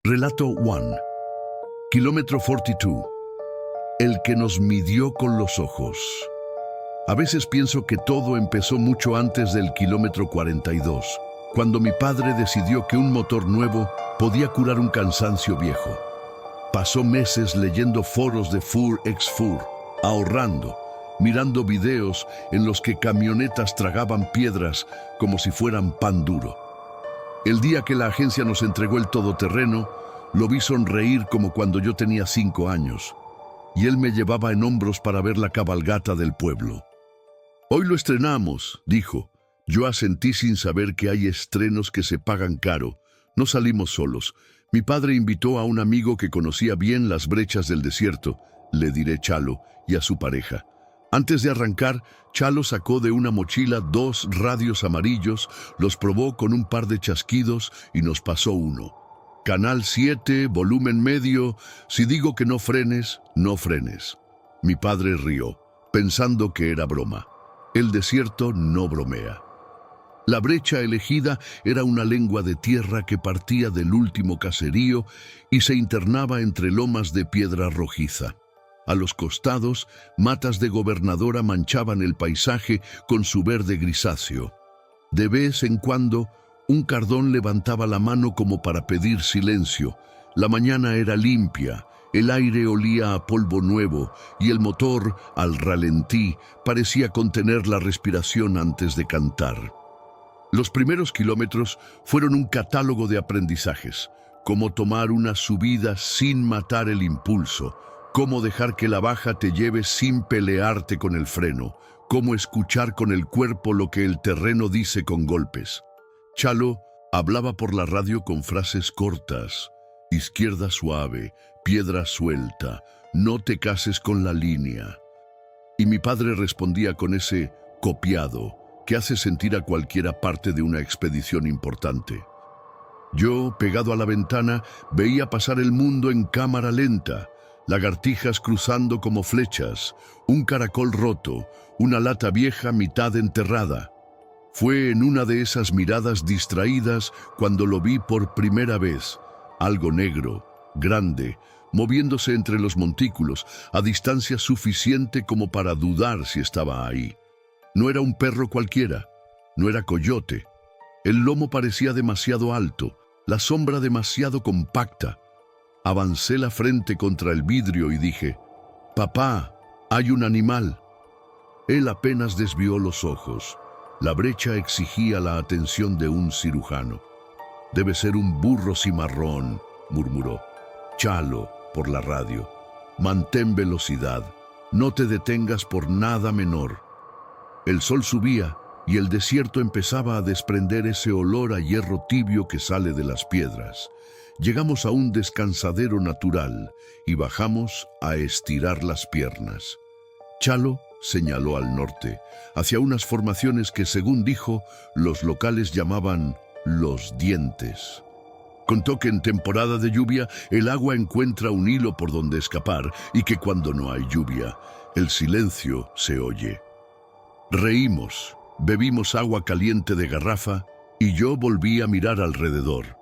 Relato 1. Kilómetro 42. El que nos midió con los ojos. A veces pienso que todo empezó mucho antes del kilómetro 42, cuando mi padre decidió que un motor nuevo podía curar un cansancio viejo. Pasó meses leyendo foros de Fur ex Fur, ahorrando, mirando videos en los que camionetas tragaban piedras como si fueran pan duro. El día que la agencia nos entregó el todoterreno, lo vi sonreír como cuando yo tenía 5 años, y él me llevaba en hombros para ver la cabalgata del pueblo. «Hoy lo estrenamos», dijo. Yo asentí sin saber que hay estrenos que se pagan caro. No salimos solos. Mi padre invitó a un amigo que conocía bien las brechas del desierto, le diré Chalo, y a su pareja. Antes de arrancar, Chalo sacó de una mochila 2 radios amarillos, los probó con un par de chasquidos y nos pasó uno. Canal 7, volumen medio, si digo que no frenes, no frenes. Mi padre rió, pensando que era broma. El desierto no bromea. La brecha elegida era una lengua de tierra que partía del último caserío y se internaba entre lomas de piedra rojiza. A los costados, matas de gobernadora manchaban el paisaje con su verde grisáceo. De vez en cuando, un cardón levantaba la mano como para pedir silencio. La mañana era limpia, el aire olía a polvo nuevo y el motor, al ralentí, parecía contener la respiración antes de cantar. Los primeros kilómetros fueron un catálogo de aprendizajes, cómo tomar una subida sin matar el impulso, cómo dejar que la baja te lleve sin pelearte con el freno, cómo escuchar con el cuerpo lo que el terreno dice con golpes. Chalo hablaba por la radio con frases cortas: izquierda suave, piedra suelta, no te cases con la línea. Y mi padre respondía con ese copiado que hace sentir a cualquiera parte de una expedición importante. Yo, pegado a la ventana, veía pasar el mundo en cámara lenta, lagartijas cruzando como flechas, un caracol roto, una lata vieja mitad enterrada. Fue en una de esas miradas distraídas cuando lo vi por primera vez, algo negro, grande, moviéndose entre los montículos, a distancia suficiente como para dudar si estaba ahí. No era un perro cualquiera, no era coyote. El lomo parecía demasiado alto, la sombra demasiado compacta. Avancé la frente contra el vidrio y dije: «Papá, hay un animal». Él apenas desvió los ojos. La brecha exigía la atención de un cirujano. «Debe ser un burro cimarrón», murmuró. «Chalo», por la radio. «Mantén velocidad. No te detengas por nada menor». El sol subía y el desierto empezaba a desprender ese olor a hierro tibio que sale de las piedras. Llegamos a un descansadero natural y bajamos a estirar las piernas. Chalo señaló al norte, hacia unas formaciones que, según dijo, los locales llamaban los dientes. Contó que en temporada de lluvia el agua encuentra un hilo por donde escapar y que cuando no hay lluvia, el silencio se oye. Reímos, bebimos agua caliente de garrafa y yo volví a mirar alrededor.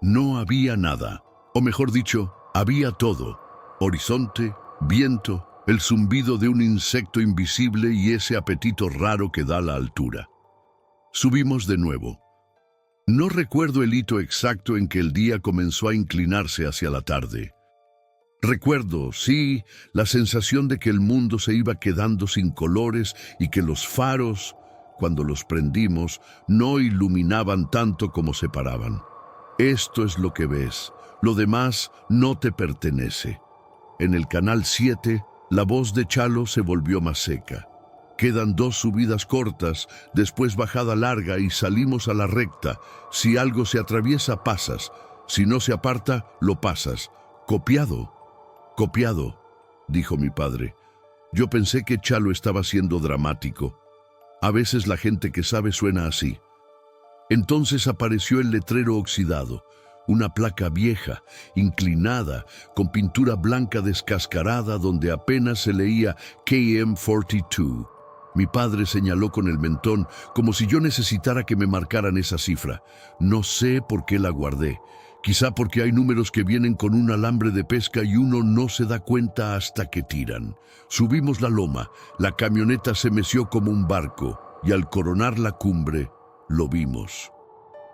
No había nada, o mejor dicho, había todo: horizonte, viento, el zumbido de un insecto invisible y ese apetito raro que da la altura. Subimos de nuevo. No recuerdo el hito exacto en que el día comenzó a inclinarse hacia la tarde. Recuerdo, sí, la sensación de que el mundo se iba quedando sin colores y que los faros, cuando los prendimos, no iluminaban tanto como se paraban. Esto es lo que ves, lo demás no te pertenece. En el canal 7, la voz de Chalo se volvió más seca. Quedan 2 subidas cortas, después bajada larga y salimos a la recta. Si algo se atraviesa, pasas. Si no se aparta, lo pasas. Copiado. «Copiado», dijo mi padre. Yo pensé que Chalo estaba siendo dramático. A veces la gente que sabe suena así. Entonces apareció el letrero oxidado, una placa vieja, inclinada, con pintura blanca descascarada donde apenas se leía KM42. Mi padre señaló con el mentón, como si yo necesitara que me marcaran esa cifra. No sé por qué la guardé. Quizá porque hay números que vienen con un alambre de pesca y uno no se da cuenta hasta que tiran. Subimos la loma, la camioneta se meció como un barco y al coronar la cumbre, lo vimos.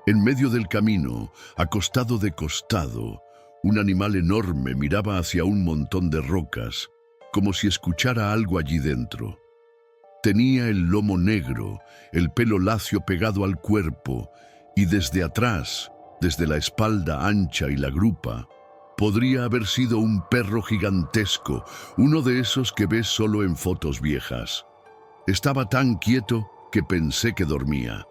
En medio del camino, acostado de costado, un animal enorme miraba hacia un montón de rocas, como si escuchara algo allí dentro. Tenía el lomo negro, el pelo lacio pegado al cuerpo, y desde atrás, desde la espalda ancha y la grupa, podría haber sido un perro gigantesco, uno de esos que ves solo en fotos viejas. Estaba tan quieto que pensé que dormía.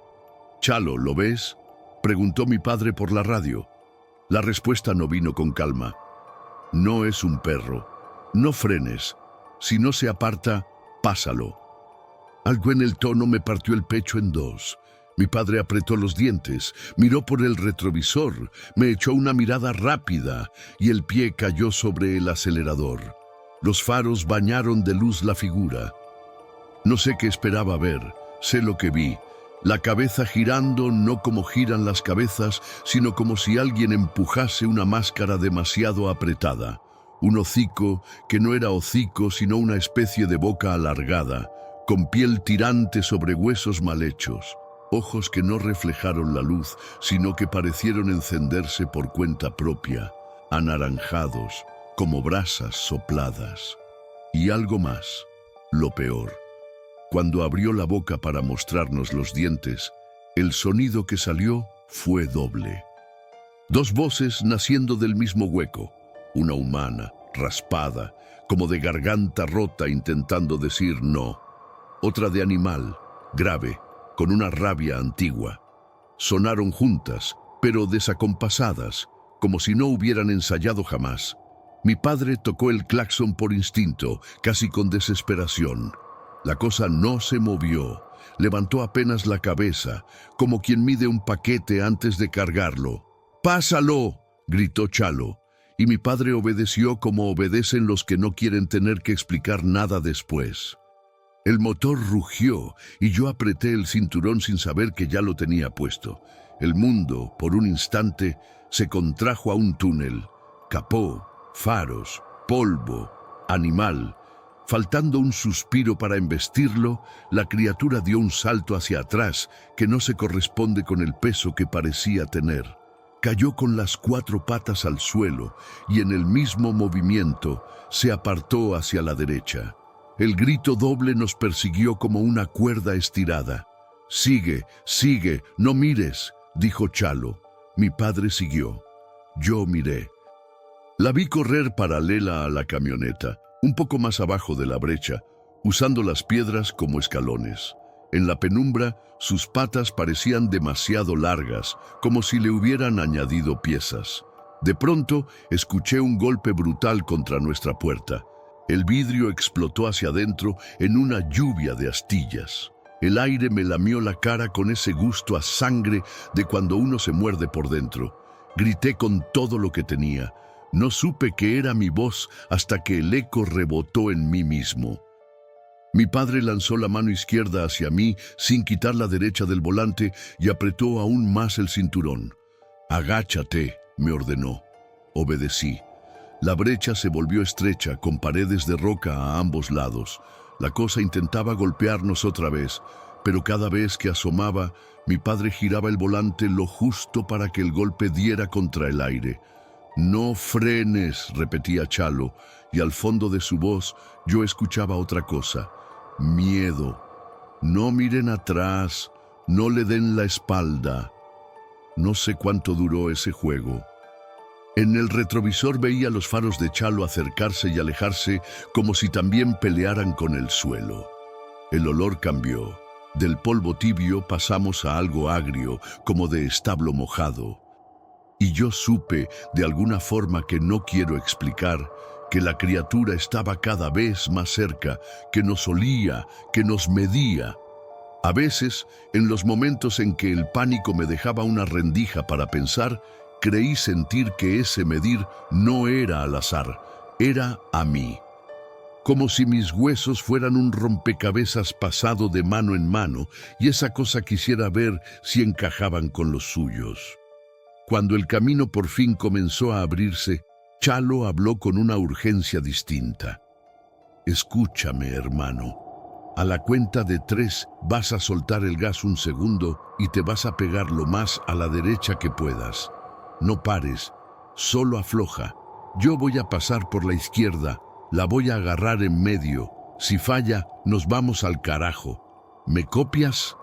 «Chalo, ¿lo ves?», preguntó mi padre por la radio. La respuesta no vino con calma. «No es un perro. No frenes. Si no se aparta, pásalo». Algo en el tono me partió el pecho en dos. Mi padre apretó los dientes, miró por el retrovisor, me echó una mirada rápida y el pie cayó sobre el acelerador. Los faros bañaron de luz la figura. No sé qué esperaba ver, sé lo que vi. La cabeza girando no como giran las cabezas, sino como si alguien empujase una máscara demasiado apretada. Un hocico que no era hocico, sino una especie de boca alargada, con piel tirante sobre huesos mal hechos. Ojos que no reflejaron la luz, sino que parecieron encenderse por cuenta propia, anaranjados, como brasas sopladas. Y algo más, lo peor. Cuando abrió la boca para mostrarnos los dientes, el sonido que salió fue doble. Dos voces naciendo del mismo hueco, una humana, raspada, como de garganta rota intentando decir no. Otra de animal, grave, con una rabia antigua. Sonaron juntas, pero desacompasadas, como si no hubieran ensayado jamás. Mi padre tocó el claxon por instinto, casi con desesperación. La cosa no se movió, levantó apenas la cabeza, como quien mide un paquete antes de cargarlo. «¡Pásalo!», gritó Chalo, y mi padre obedeció como obedecen los que no quieren tener que explicar nada después. El motor rugió y yo apreté el cinturón sin saber que ya lo tenía puesto. El mundo, por un instante, se contrajo a un túnel. Capó, faros, polvo, animal. Faltando un suspiro para embestirlo, la criatura dio un salto hacia atrás que no se corresponde con el peso que parecía tener. Cayó con las 4 patas al suelo y en el mismo movimiento se apartó hacia la derecha. El grito doble nos persiguió como una cuerda estirada. «Sigue, sigue, no mires», dijo Chalo. Mi padre siguió. Yo miré. La vi correr paralela a la camioneta, un poco más abajo de la brecha, usando las piedras como escalones. En la penumbra, sus patas parecían demasiado largas, como si le hubieran añadido piezas. De pronto, escuché un golpe brutal contra nuestra puerta. El vidrio explotó hacia adentro en una lluvia de astillas. El aire me lamió la cara con ese gusto a sangre de cuando uno se muerde por dentro. Grité con todo lo que tenía. No supe que era mi voz hasta que el eco rebotó en mí mismo. Mi padre lanzó la mano izquierda hacia mí sin quitar la derecha del volante y apretó aún más el cinturón. «Agáchate», me ordenó. Obedecí. La brecha se volvió estrecha, con paredes de roca a ambos lados. La cosa intentaba golpearnos otra vez, pero cada vez que asomaba, mi padre giraba el volante lo justo para que el golpe diera contra el aire. «No frenes», repetía Chalo, y al fondo de su voz yo escuchaba otra cosa. Miedo. «No miren atrás, no le den la espalda». No sé cuánto duró ese juego. En el retrovisor veía los faros de Chalo acercarse y alejarse como si también pelearan con el suelo. El olor cambió. Del polvo tibio pasamos a algo agrio, como de establo mojado. Y yo supe, de alguna forma que no quiero explicar, que la criatura estaba cada vez más cerca, que nos olía, que nos medía. A veces, en los momentos en que el pánico me dejaba una rendija para pensar, creí sentir que ese medir no era al azar, era a mí. Como si mis huesos fueran un rompecabezas pasado de mano en mano y esa cosa quisiera ver si encajaban con los suyos. Cuando el camino por fin comenzó a abrirse, Chalo habló con una urgencia distinta. Escúchame, hermano. A la cuenta de 3 vas a soltar el gas un segundo y te vas a pegar lo más a la derecha que puedas. No pares, solo afloja. Yo voy a pasar por la izquierda, la voy a agarrar en medio. Si falla, nos vamos al carajo. ¿Me copias?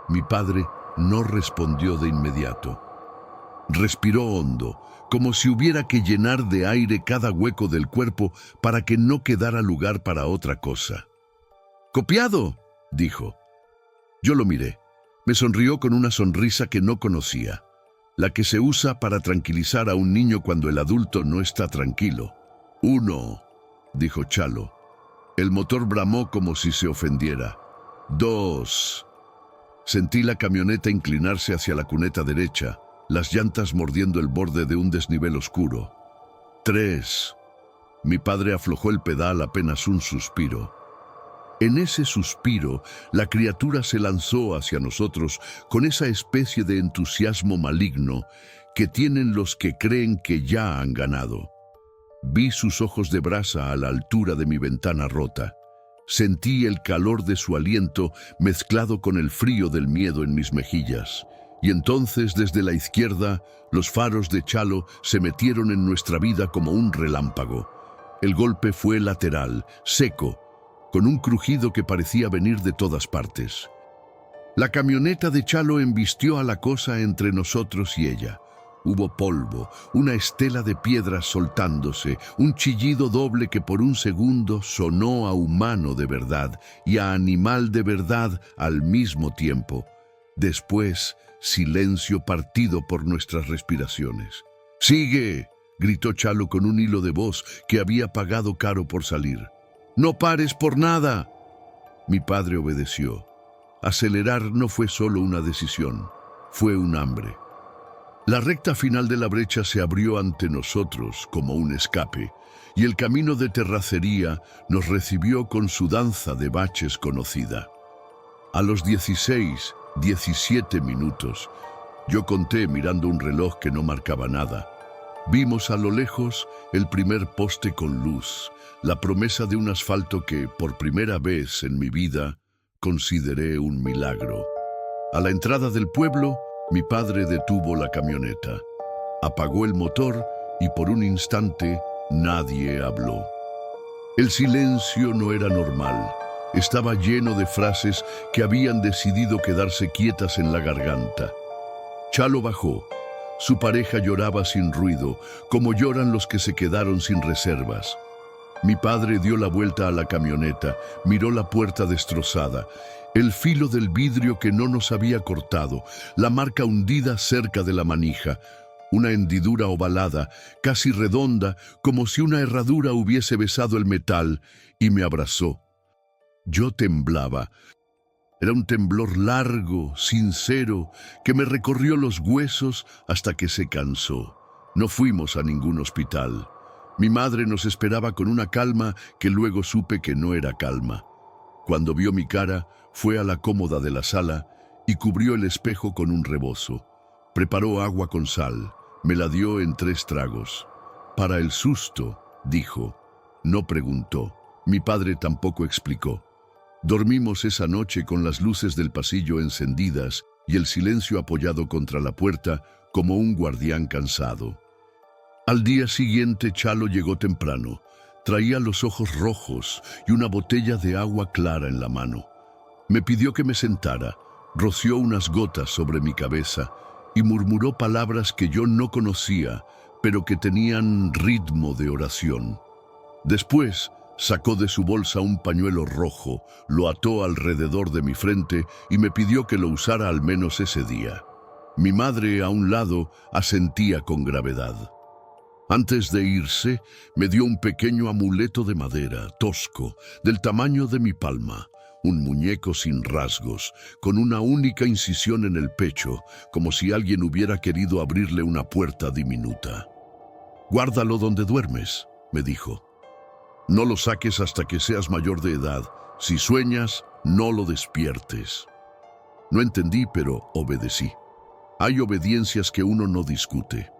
Mi padre no respondió de inmediato. Respiró hondo, como si hubiera que llenar de aire cada hueco del cuerpo para que no quedara lugar para otra cosa. «¡Copiado!», dijo. Yo lo miré. Me sonrió con una sonrisa que no conocía, la que se usa para tranquilizar a un niño cuando el adulto no está tranquilo. «1», dijo Chalo. El motor bramó como si se ofendiera. «2». Sentí la camioneta inclinarse hacia la cuneta derecha, las llantas mordiendo el borde de un desnivel oscuro. «3». Mi padre aflojó el pedal apenas un suspiro. En ese suspiro, la criatura se lanzó hacia nosotros con esa especie de entusiasmo maligno que tienen los que creen que ya han ganado. Vi sus ojos de brasa a la altura de mi ventana rota. Sentí el calor de su aliento mezclado con el frío del miedo en mis mejillas. Y entonces, desde la izquierda, los faros de Chalo se metieron en nuestra vida como un relámpago. El golpe fue lateral, seco, con un crujido que parecía venir de todas partes. La camioneta de Chalo embistió a la cosa entre nosotros y ella. Hubo polvo, una estela de piedras soltándose, un chillido doble que por un segundo sonó a humano de verdad y a animal de verdad al mismo tiempo. Después, silencio partido por nuestras respiraciones. «¡Sigue!», gritó Chalo con un hilo de voz que había pagado caro por salir. «¡No pares por nada!». Mi padre obedeció. Acelerar no fue solo una decisión, fue un hambre. La recta final de la brecha se abrió ante nosotros como un escape, y el camino de terracería nos recibió con su danza de baches conocida. A los 16, 17 minutos, yo conté mirando un reloj que no marcaba nada. Vimos a lo lejos el primer poste con luz, la promesa de un asfalto que, por primera vez en mi vida, consideré un milagro. A la entrada del pueblo, mi padre detuvo la camioneta. Apagó el motor y por un instante nadie habló. El silencio no era normal. Estaba lleno de frases que habían decidido quedarse quietas en la garganta. Chalo bajó. Su pareja lloraba sin ruido, como lloran los que se quedaron sin reservas. Mi padre dio la vuelta a la camioneta, miró la puerta destrozada, el filo del vidrio que no nos había cortado, la marca hundida cerca de la manija, una hendidura ovalada, casi redonda, como si una herradura hubiese besado el metal, y me abrazó. Yo temblaba. Era un temblor largo, sincero, que me recorrió los huesos hasta que se cansó. No fuimos a ningún hospital. Mi madre nos esperaba con una calma que luego supe que no era calma. Cuando vio mi cara, fue a la cómoda de la sala y cubrió el espejo con un rebozo. Preparó agua con sal, me la dio en 3 tragos. «Para el susto», dijo. No preguntó. Mi padre tampoco explicó. Dormimos esa noche con las luces del pasillo encendidas y el silencio apoyado contra la puerta como un guardián cansado. Al día siguiente Chalo llegó temprano. Traía los ojos rojos y una botella de agua clara en la mano. Me pidió que me sentara, roció unas gotas sobre mi cabeza y murmuró palabras que yo no conocía, pero que tenían ritmo de oración. Después, sacó de su bolsa un pañuelo rojo, lo ató alrededor de mi frente y me pidió que lo usara al menos ese día. Mi madre, a un lado, asentía con gravedad. Antes de irse, me dio un pequeño amuleto de madera, tosco, del tamaño de mi palma, un muñeco sin rasgos, con una única incisión en el pecho, como si alguien hubiera querido abrirle una puerta diminuta. «Guárdalo donde duermes», me dijo. «No lo saques hasta que seas mayor de edad. Si sueñas, no lo despiertes». No entendí, pero obedecí. Hay obediencias que uno no discute.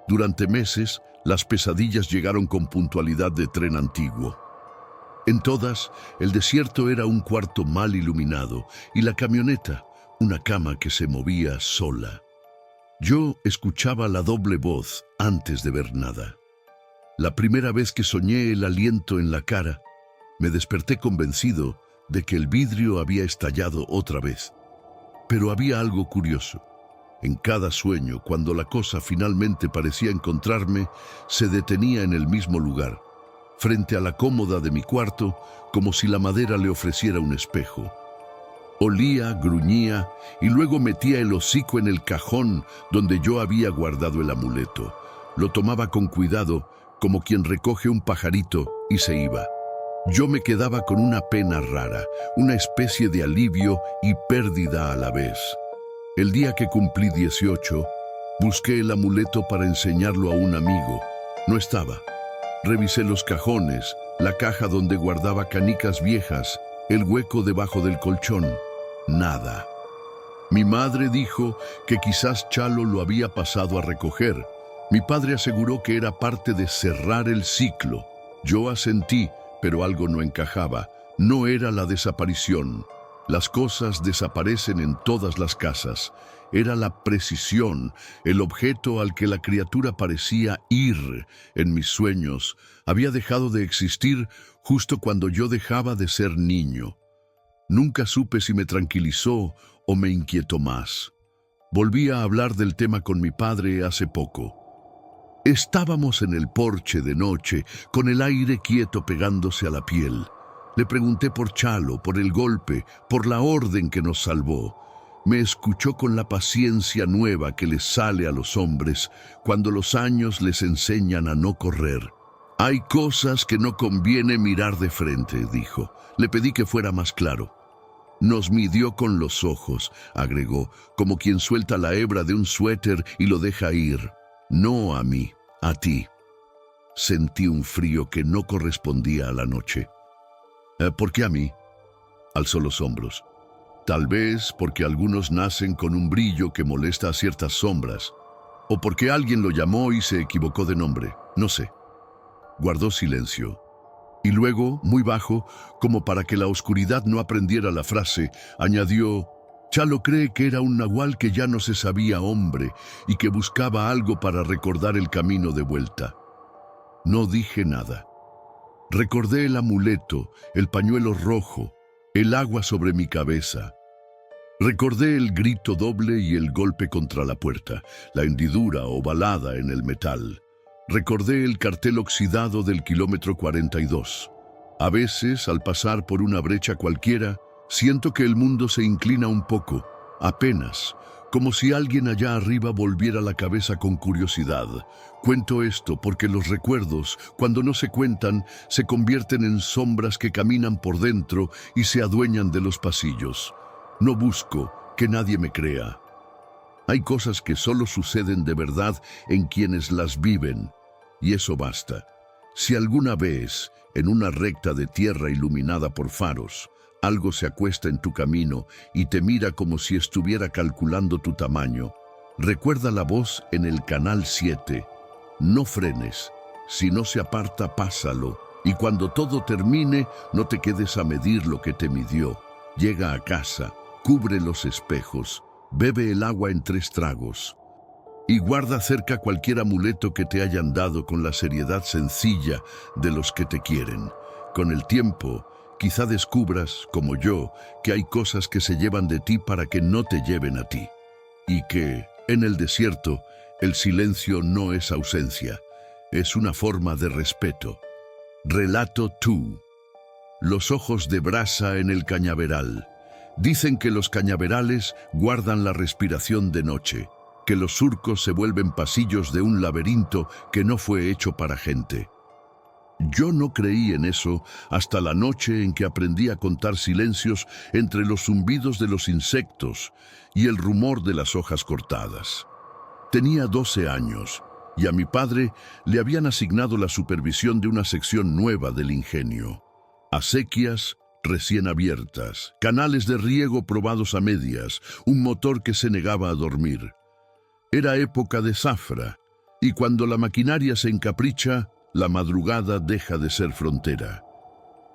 Durante meses, las pesadillas llegaron con puntualidad de tren antiguo. En todas, el desierto era un cuarto mal iluminado y la camioneta, una cama que se movía sola. Yo escuchaba la doble voz antes de ver nada. La primera vez que soñé el aliento en la cara, me desperté convencido de que el vidrio había estallado otra vez. Pero había algo curioso. En cada sueño, cuando la cosa finalmente parecía encontrarme, se detenía en el mismo lugar, frente a la cómoda de mi cuarto, como si la madera le ofreciera un espejo. Olía, gruñía y luego metía el hocico en el cajón donde yo había guardado el amuleto. Lo tomaba con cuidado, como quien recoge un pajarito, y se iba. Yo me quedaba con una pena rara, una especie de alivio y pérdida a la vez. El día que cumplí 18, busqué el amuleto para enseñarlo a un amigo. No estaba. Revisé los cajones, la caja donde guardaba canicas viejas, el hueco debajo del colchón. Nada. Mi madre dijo que quizás Chalo lo había pasado a recoger. Mi padre aseguró que era parte de cerrar el ciclo. Yo asentí, pero algo no encajaba. No era la desaparición. Las cosas desaparecen en todas las casas. Era la precisión, el objeto al que la criatura parecía ir en mis sueños. Había dejado de existir justo cuando yo dejaba de ser niño. Nunca supe si me tranquilizó o me inquietó más. Volví a hablar del tema con mi padre hace poco. Estábamos en el porche de noche, con el aire quieto pegándose a la piel. Le pregunté por Chalo, por el golpe, por la orden que nos salvó. Me escuchó con la paciencia nueva que les sale a los hombres cuando los años les enseñan a no correr. Hay cosas que no conviene mirar de frente, dijo. Le pedí que fuera más claro. Nos midió con los ojos, agregó, como quien suelta la hebra de un suéter y lo deja ir. No a mí, a ti. Sentí un frío que no correspondía a la noche. ¿Por qué a mí? Alzó los hombros. Tal vez porque algunos nacen con un brillo que molesta a ciertas sombras, o porque alguien lo llamó y se equivocó de nombre, no sé. Guardó silencio. Y luego, muy bajo, como para que la oscuridad no aprendiera la frase, añadió: Chalo cree que era un nahual que ya no se sabía hombre y que buscaba algo para recordar el camino de vuelta. No dije nada. Recordé el amuleto, el pañuelo rojo, el agua sobre mi cabeza. Recordé el grito doble y el golpe contra la puerta, la hendidura ovalada en el metal. Recordé el cartel oxidado del kilómetro 42. A veces, al pasar por una brecha cualquiera, siento que el mundo se inclina un poco, apenas, como si alguien allá arriba volviera la cabeza con curiosidad. Cuento esto porque los recuerdos, cuando no se cuentan, se convierten en sombras que caminan por dentro y se adueñan de los pasillos. No busco que nadie me crea. Hay cosas que solo suceden de verdad en quienes las viven, y eso basta. Si alguna vez, en una recta de tierra iluminada por faros, algo se acuesta en tu camino y te mira como si estuviera calculando tu tamaño, recuerda la voz en el canal 7. No frenes. Si no se aparta, pásalo. Y cuando todo termine, no te quedes a medir lo que te midió. Llega a casa, cubre los espejos, bebe el agua en 3 tragos. Y guarda cerca cualquier amuleto que te hayan dado con la seriedad sencilla de los que te quieren. Con el tiempo, quizá descubras, como yo, que hay cosas que se llevan de ti para que no te lleven a ti. Y que, en el desierto, el silencio no es ausencia, es una forma de respeto. Relato 2. Los ojos de brasa en el cañaveral. Dicen que los cañaverales guardan la respiración de noche, que los surcos se vuelven pasillos de un laberinto que no fue hecho para gente. Yo no creí en eso hasta la noche en que aprendí a contar silencios entre los zumbidos de los insectos y el rumor de las hojas cortadas. Tenía 12 años y a mi padre le habían asignado la supervisión de una sección nueva del ingenio. Acequias recién abiertas, canales de riego probados a medias, un motor que se negaba a dormir. Era época de zafra, y cuando la maquinaria se encapricha, la madrugada deja de ser frontera.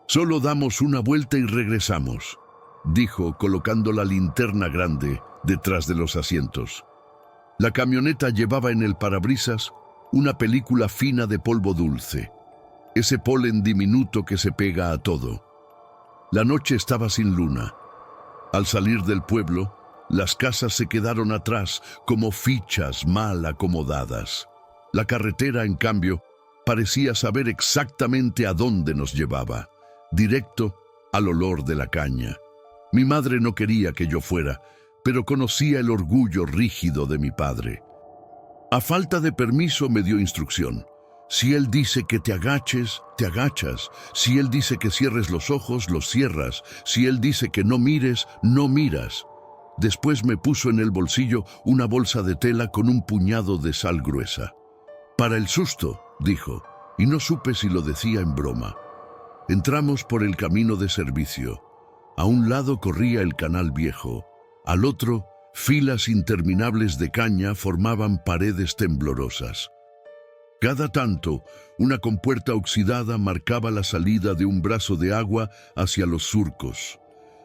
«Solo damos una vuelta y regresamos», dijo colocando la linterna grande detrás de los asientos. La camioneta llevaba en el parabrisas una película fina de polvo dulce, ese polen diminuto que se pega a todo. La noche estaba sin luna. Al salir del pueblo, las casas se quedaron atrás como fichas mal acomodadas. La carretera, en cambio, parecía saber exactamente a dónde nos llevaba, directo al olor de la caña. Mi madre no quería que yo fuera, pero conocía el orgullo rígido de mi padre. A falta de permiso me dio instrucción. Si él dice que te agaches, te agachas. Si él dice que cierres los ojos, los cierras. Si él dice que no mires, no miras. Después me puso en el bolsillo una bolsa de tela con un puñado de sal gruesa. «Para el susto», dijo, y no supe si lo decía en broma. Entramos por el camino de servicio. A un lado corría el canal viejo. Al otro, filas interminables de caña formaban paredes temblorosas. Cada tanto, una compuerta oxidada marcaba la salida de un brazo de agua hacia los surcos.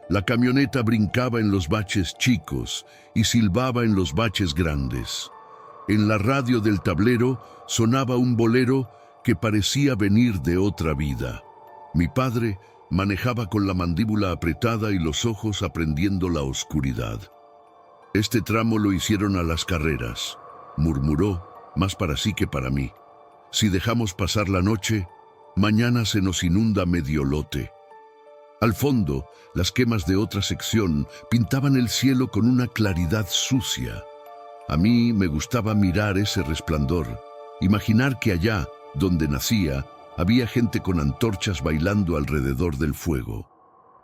La camioneta brincaba en los baches chicos y silbaba en los baches grandes. En la radio del tablero sonaba un bolero que parecía venir de otra vida. Mi padre manejaba con la mandíbula apretada y los ojos aprendiendo la oscuridad. «Este tramo lo hicieron a las carreras», murmuró, más para sí que para mí. «Si dejamos pasar la noche, mañana se nos inunda medio lote». Al fondo, las quemas de otra sección pintaban el cielo con una claridad sucia. A mí me gustaba mirar ese resplandor, imaginar que allá, donde nacía, había gente con antorchas bailando alrededor del fuego.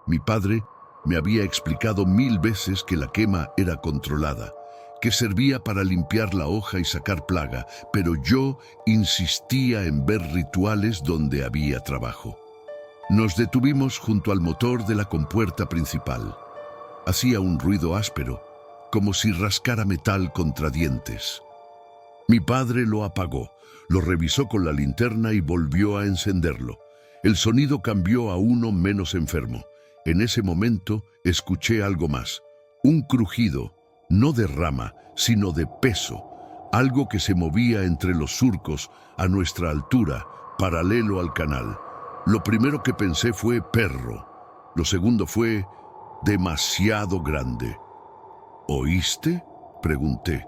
Mi padre me había explicado 1000 veces que la quema era controlada, que servía para limpiar la hoja y sacar plaga, pero yo insistía en ver rituales donde había trabajo. Nos detuvimos junto al motor de la compuerta principal. Hacía un ruido áspero, como si rascara metal contra dientes. Mi padre lo apagó, lo revisó con la linterna y volvió a encenderlo. El sonido cambió a uno menos enfermo. En ese momento escuché algo más, un crujido, no de rama, sino de peso, algo que se movía entre los surcos a nuestra altura, paralelo al canal. Lo primero que pensé fue perro. Lo segundo fue demasiado grande. «¿Oíste?», pregunté.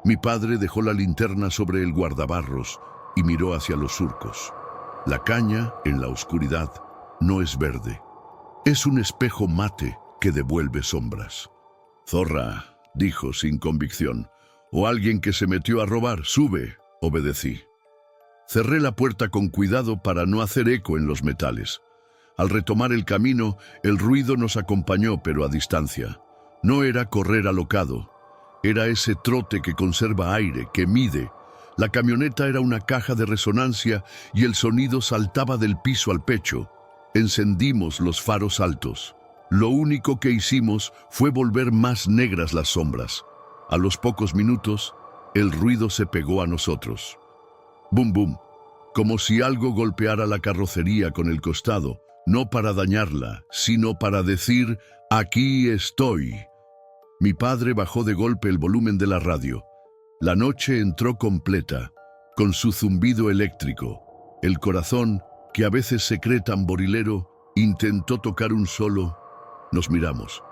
Mi padre dejó la linterna sobre el guardabarros y miró hacia los surcos. La caña, en la oscuridad, no es verde. Es un espejo mate que devuelve sombras. «Zorra», dijo sin convicción, «o alguien que se metió a robar, sube», obedecí. Cerré la puerta con cuidado para no hacer eco en los metales. Al retomar el camino, el ruido nos acompañó, pero a distancia. No era correr alocado. Era ese trote que conserva aire, que mide. La camioneta era una caja de resonancia y el sonido saltaba del piso al pecho. Encendimos los faros altos. Lo único que hicimos fue volver más negras las sombras. A los pocos minutos, el ruido se pegó a nosotros. Bum, bum, como si algo golpeara la carrocería con el costado, no para dañarla, sino para decir, «Aquí estoy». Mi padre bajó de golpe el volumen de la radio. La noche entró completa, con su zumbido eléctrico. El corazón, que a veces se cree tamborilero, intentó tocar un solo. Nos miramos.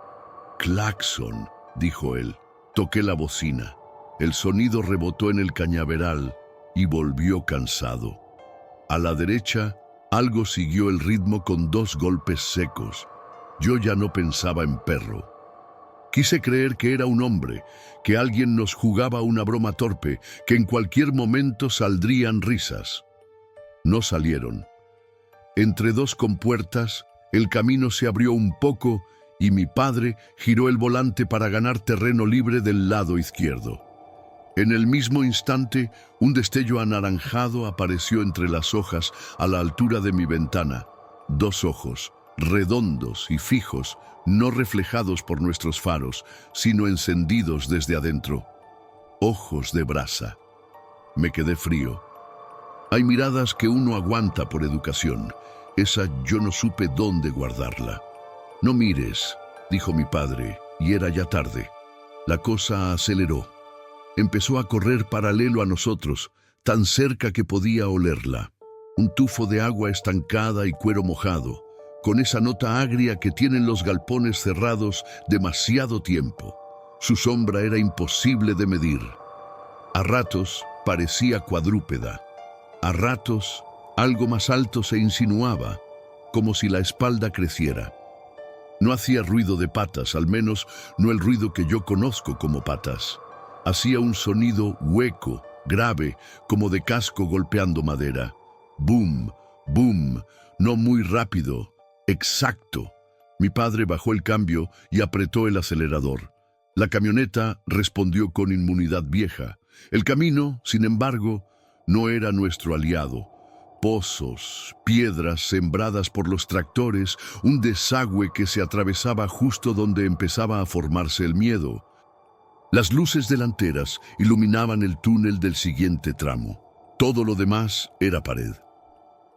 «Claxon», dijo él. Toqué la bocina. El sonido rebotó en el cañaveral y volvió cansado. A la derecha, algo siguió el ritmo con 2 golpes secos. Yo ya no pensaba en perro. Quise creer que era un hombre, que alguien nos jugaba una broma torpe, que en cualquier momento saldrían risas. No salieron. Entre 2 compuertas, el camino se abrió un poco y mi padre giró el volante para ganar terreno libre del lado izquierdo. En el mismo instante, un destello anaranjado apareció entre las hojas a la altura de mi ventana. 2 ojos, redondos y fijos, no reflejados por nuestros faros, sino encendidos desde adentro. Ojos de brasa. Me quedé frío. Hay miradas que uno aguanta por educación. Esa yo no supe dónde guardarla. No mires, dijo mi padre, y era ya tarde. La cosa aceleró. Empezó a correr paralelo a nosotros, tan cerca que podía olerla. Un tufo de agua estancada y cuero mojado, con esa nota agria que tienen los galpones cerrados demasiado tiempo. Su sombra era imposible de medir. A ratos parecía cuadrúpeda. A ratos algo más alto se insinuaba, como si la espalda creciera. No hacía ruido de patas, al menos no el ruido que yo conozco como patas. Hacía un sonido hueco, grave, como de casco golpeando madera. Boom, boom, no muy rápido, exacto. Mi padre bajó el cambio y apretó el acelerador. La camioneta respondió con inmunidad vieja. El camino, sin embargo, no era nuestro aliado. Pozos, piedras sembradas por los tractores, un desagüe que se atravesaba justo donde empezaba a formarse el miedo. Las luces delanteras iluminaban el túnel del siguiente tramo. Todo lo demás era pared.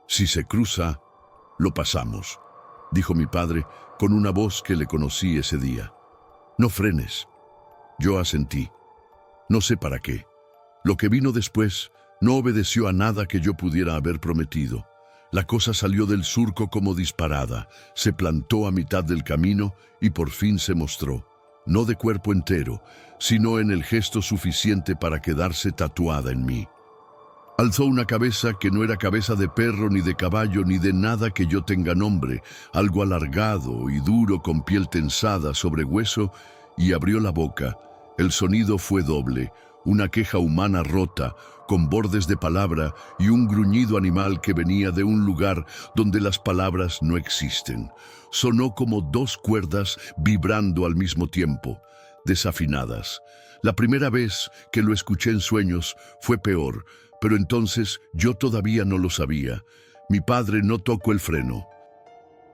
Si se cruza, lo pasamos, dijo mi padre con una voz que le conocí ese día. No frenes. Yo asentí. No sé para qué. Lo que vino después no obedeció a nada que yo pudiera haber prometido. La cosa salió del surco como disparada, se plantó a mitad del camino y por fin se mostró, no de cuerpo entero, sino en el gesto suficiente para quedarse tatuada en mí. Alzó una cabeza que no era cabeza de perro, ni de caballo, ni de nada que yo tenga nombre, algo alargado y duro con piel tensada sobre hueso, y abrió la boca. El sonido fue doble, una queja humana rota, con bordes de palabra y un gruñido animal que venía de un lugar donde las palabras no existen. Sonó como dos cuerdas vibrando al mismo tiempo, desafinadas. La primera vez que lo escuché en sueños fue peor, pero entonces yo todavía no lo sabía. Mi padre no tocó el freno.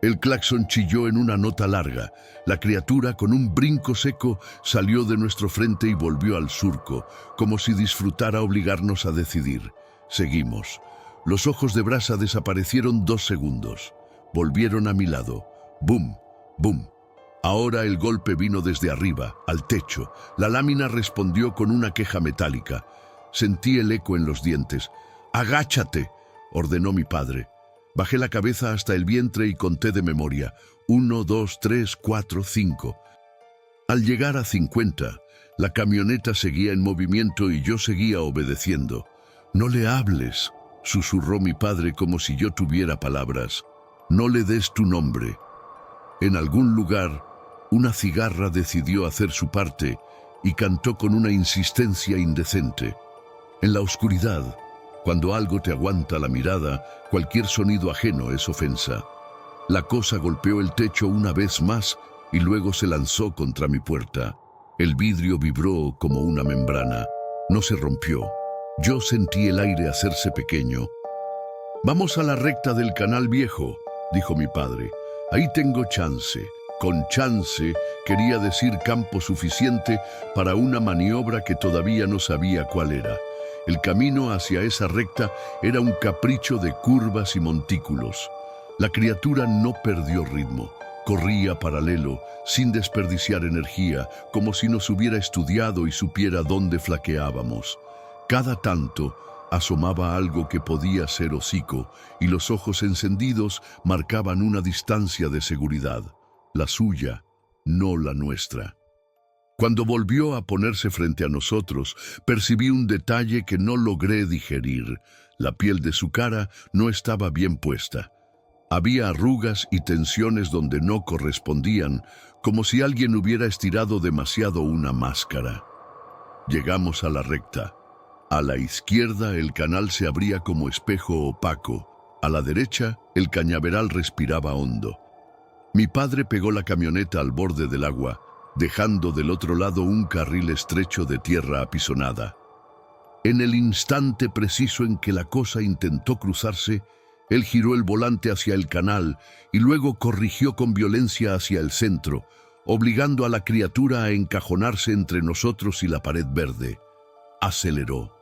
El claxon chilló en una nota larga. La criatura, con un brinco seco, salió de nuestro frente y volvió al surco, como si disfrutara obligarnos a decidir. Seguimos. Los ojos de brasa desaparecieron 2 segundos. Volvieron a mi lado. ¡Bum! ¡Bum! Ahora el golpe vino desde arriba, al techo. La lámina respondió con una queja metálica. Sentí el eco en los dientes. ¡Agáchate!, ordenó mi padre. Bajé la cabeza hasta el vientre y conté de memoria. 1, 2, 3, 4, 5. Al llegar a 50, la camioneta seguía en movimiento y yo seguía obedeciendo. «No le hables», susurró mi padre como si yo tuviera palabras. «No le des tu nombre». En algún lugar, una cigarra decidió hacer su parte y cantó con una insistencia indecente. En la oscuridad, cuando algo te aguanta la mirada, cualquier sonido ajeno es ofensa. La cosa golpeó el techo una vez más y luego se lanzó contra mi puerta. El vidrio vibró como una membrana. No se rompió. Yo sentí el aire hacerse pequeño. «Vamos a la recta del Canal Viejo», dijo mi padre. «Ahí tengo chance». Con chance quería decir campo suficiente para una maniobra que todavía no sabía cuál era. El camino hacia esa recta era un capricho de curvas y montículos. La criatura no perdió ritmo. Corría paralelo, sin desperdiciar energía, como si nos hubiera estudiado y supiera dónde flaqueábamos. Cada tanto asomaba algo que podía ser hocico, y los ojos encendidos marcaban una distancia de seguridad. La suya, no la nuestra. Cuando volvió a ponerse frente a nosotros, percibí un detalle que no logré digerir. La piel de su cara no estaba bien puesta. Había arrugas y tensiones donde no correspondían, como si alguien hubiera estirado demasiado una máscara. Llegamos a la recta. A la izquierda el canal se abría como espejo opaco. A la derecha el cañaveral respiraba hondo. Mi padre pegó la camioneta al borde del agua, dejando del otro lado un carril estrecho de tierra apisonada. En el instante preciso en que la cosa intentó cruzarse, él giró el volante hacia el canal y luego corrigió con violencia hacia el centro, obligando a la criatura a encajonarse entre nosotros y la pared verde. Aceleró.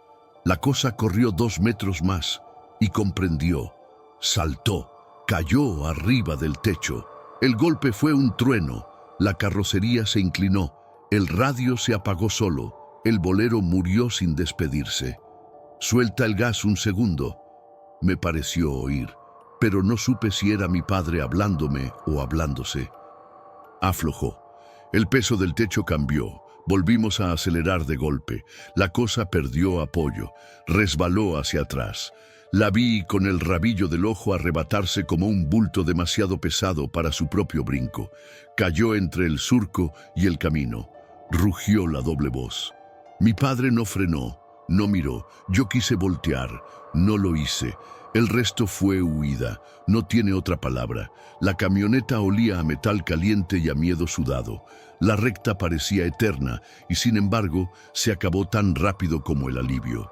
La cosa corrió 2 metros más y comprendió. Saltó, cayó arriba del techo. El golpe fue un trueno. La carrocería se inclinó. El radio se apagó solo. El bolero murió sin despedirse. Suelta el gas un segundo. Me pareció oír, pero no supe si era mi padre hablándome o hablándose. Aflojó. El peso del techo cambió. Volvimos a acelerar de golpe. La cosa perdió apoyo. Resbaló hacia atrás. La vi con el rabillo del ojo arrebatarse como un bulto demasiado pesado para su propio brinco. Cayó entre el surco y el camino. Rugió la doble voz. Mi padre no frenó, no miró. Yo quise voltear, no lo hice. El resto fue huida. No tiene otra palabra. La camioneta olía a metal caliente y a miedo sudado. La recta parecía eterna y, sin embargo, se acabó tan rápido como el alivio.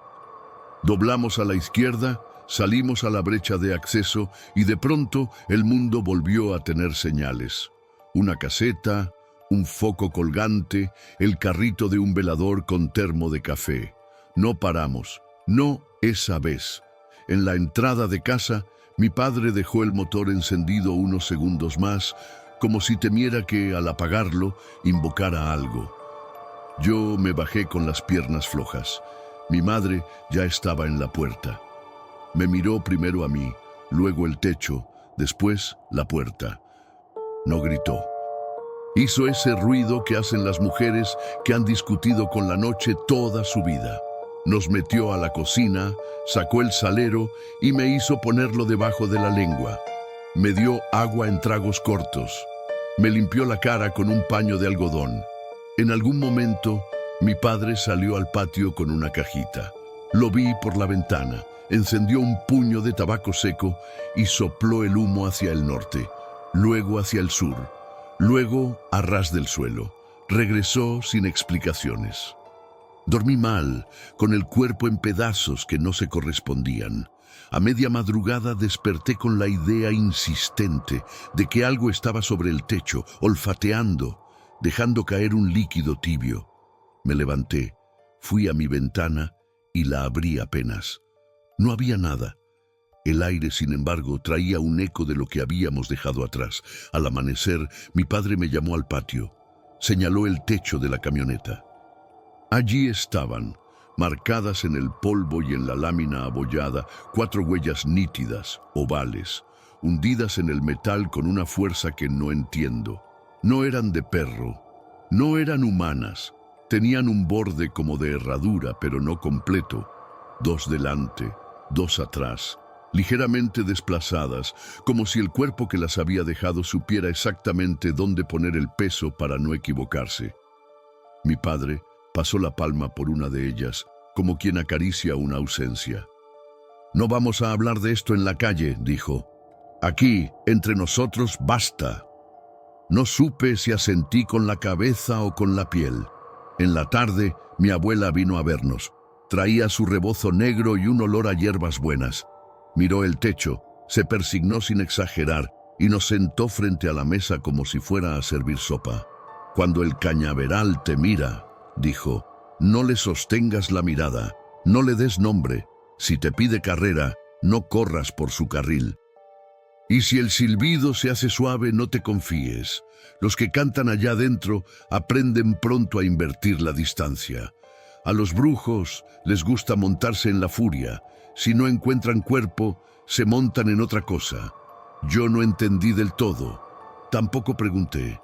Doblamos a la izquierda, salimos a la brecha de acceso y de pronto el mundo volvió a tener señales. Una caseta, un foco colgante, el carrito de un velador con termo de café. No paramos, no esa vez. En la entrada de casa, mi padre dejó el motor encendido unos segundos más, como si temiera que, al apagarlo, invocara algo. Yo me bajé con las piernas flojas. Mi madre ya estaba en la puerta. Me miró primero a mí, luego el techo, después la puerta. No gritó. Hizo ese ruido que hacen las mujeres que han discutido con la noche toda su vida. Nos metió a la cocina, sacó el salero y me hizo ponerlo debajo de la lengua. Me dio agua en tragos cortos. Me limpió la cara con un paño de algodón. En algún momento, mi padre salió al patio con una cajita. Lo vi por la ventana, encendió un puño de tabaco seco y sopló el humo hacia el norte, luego hacia el sur, luego a ras del suelo. Regresó sin explicaciones. Dormí mal, con el cuerpo en pedazos que no se correspondían. A media madrugada desperté con la idea insistente de que algo estaba sobre el techo, olfateando, dejando caer un líquido tibio. Me levanté, fui a mi ventana y la abrí apenas. No había nada. El aire, sin embargo, traía un eco de lo que habíamos dejado atrás. Al amanecer, mi padre me llamó al patio. Señaló el techo de la camioneta. Allí estaban, marcadas en el polvo y en la lámina abollada, 4 huellas nítidas, ovales, hundidas en el metal con una fuerza que no entiendo. No eran de perro, no eran humanas, tenían un borde como de herradura, pero no completo. 2 delante, 2 atrás, ligeramente desplazadas, como si el cuerpo que las había dejado supiera exactamente dónde poner el peso para no equivocarse. Mi padre pasó la palma por una de ellas, como quien acaricia una ausencia. «No vamos a hablar de esto en la calle», dijo. «Aquí, entre nosotros, basta». No supe si asentí con la cabeza o con la piel. En la tarde, mi abuela vino a vernos. Traía su rebozo negro y un olor a hierbas buenas. Miró el techo, se persignó sin exagerar y nos sentó frente a la mesa como si fuera a servir sopa. «Cuando el cañaveral te mira», dijo, «no le sostengas la mirada, no le des nombre. Si te pide carrera, no corras por su carril. Y si el silbido se hace suave, no te confíes. Los que cantan allá adentro aprenden pronto a invertir la distancia. A los brujos les gusta montarse en la furia. Si no encuentran cuerpo, se montan en otra cosa. Yo no entendí del todo. Tampoco pregunté.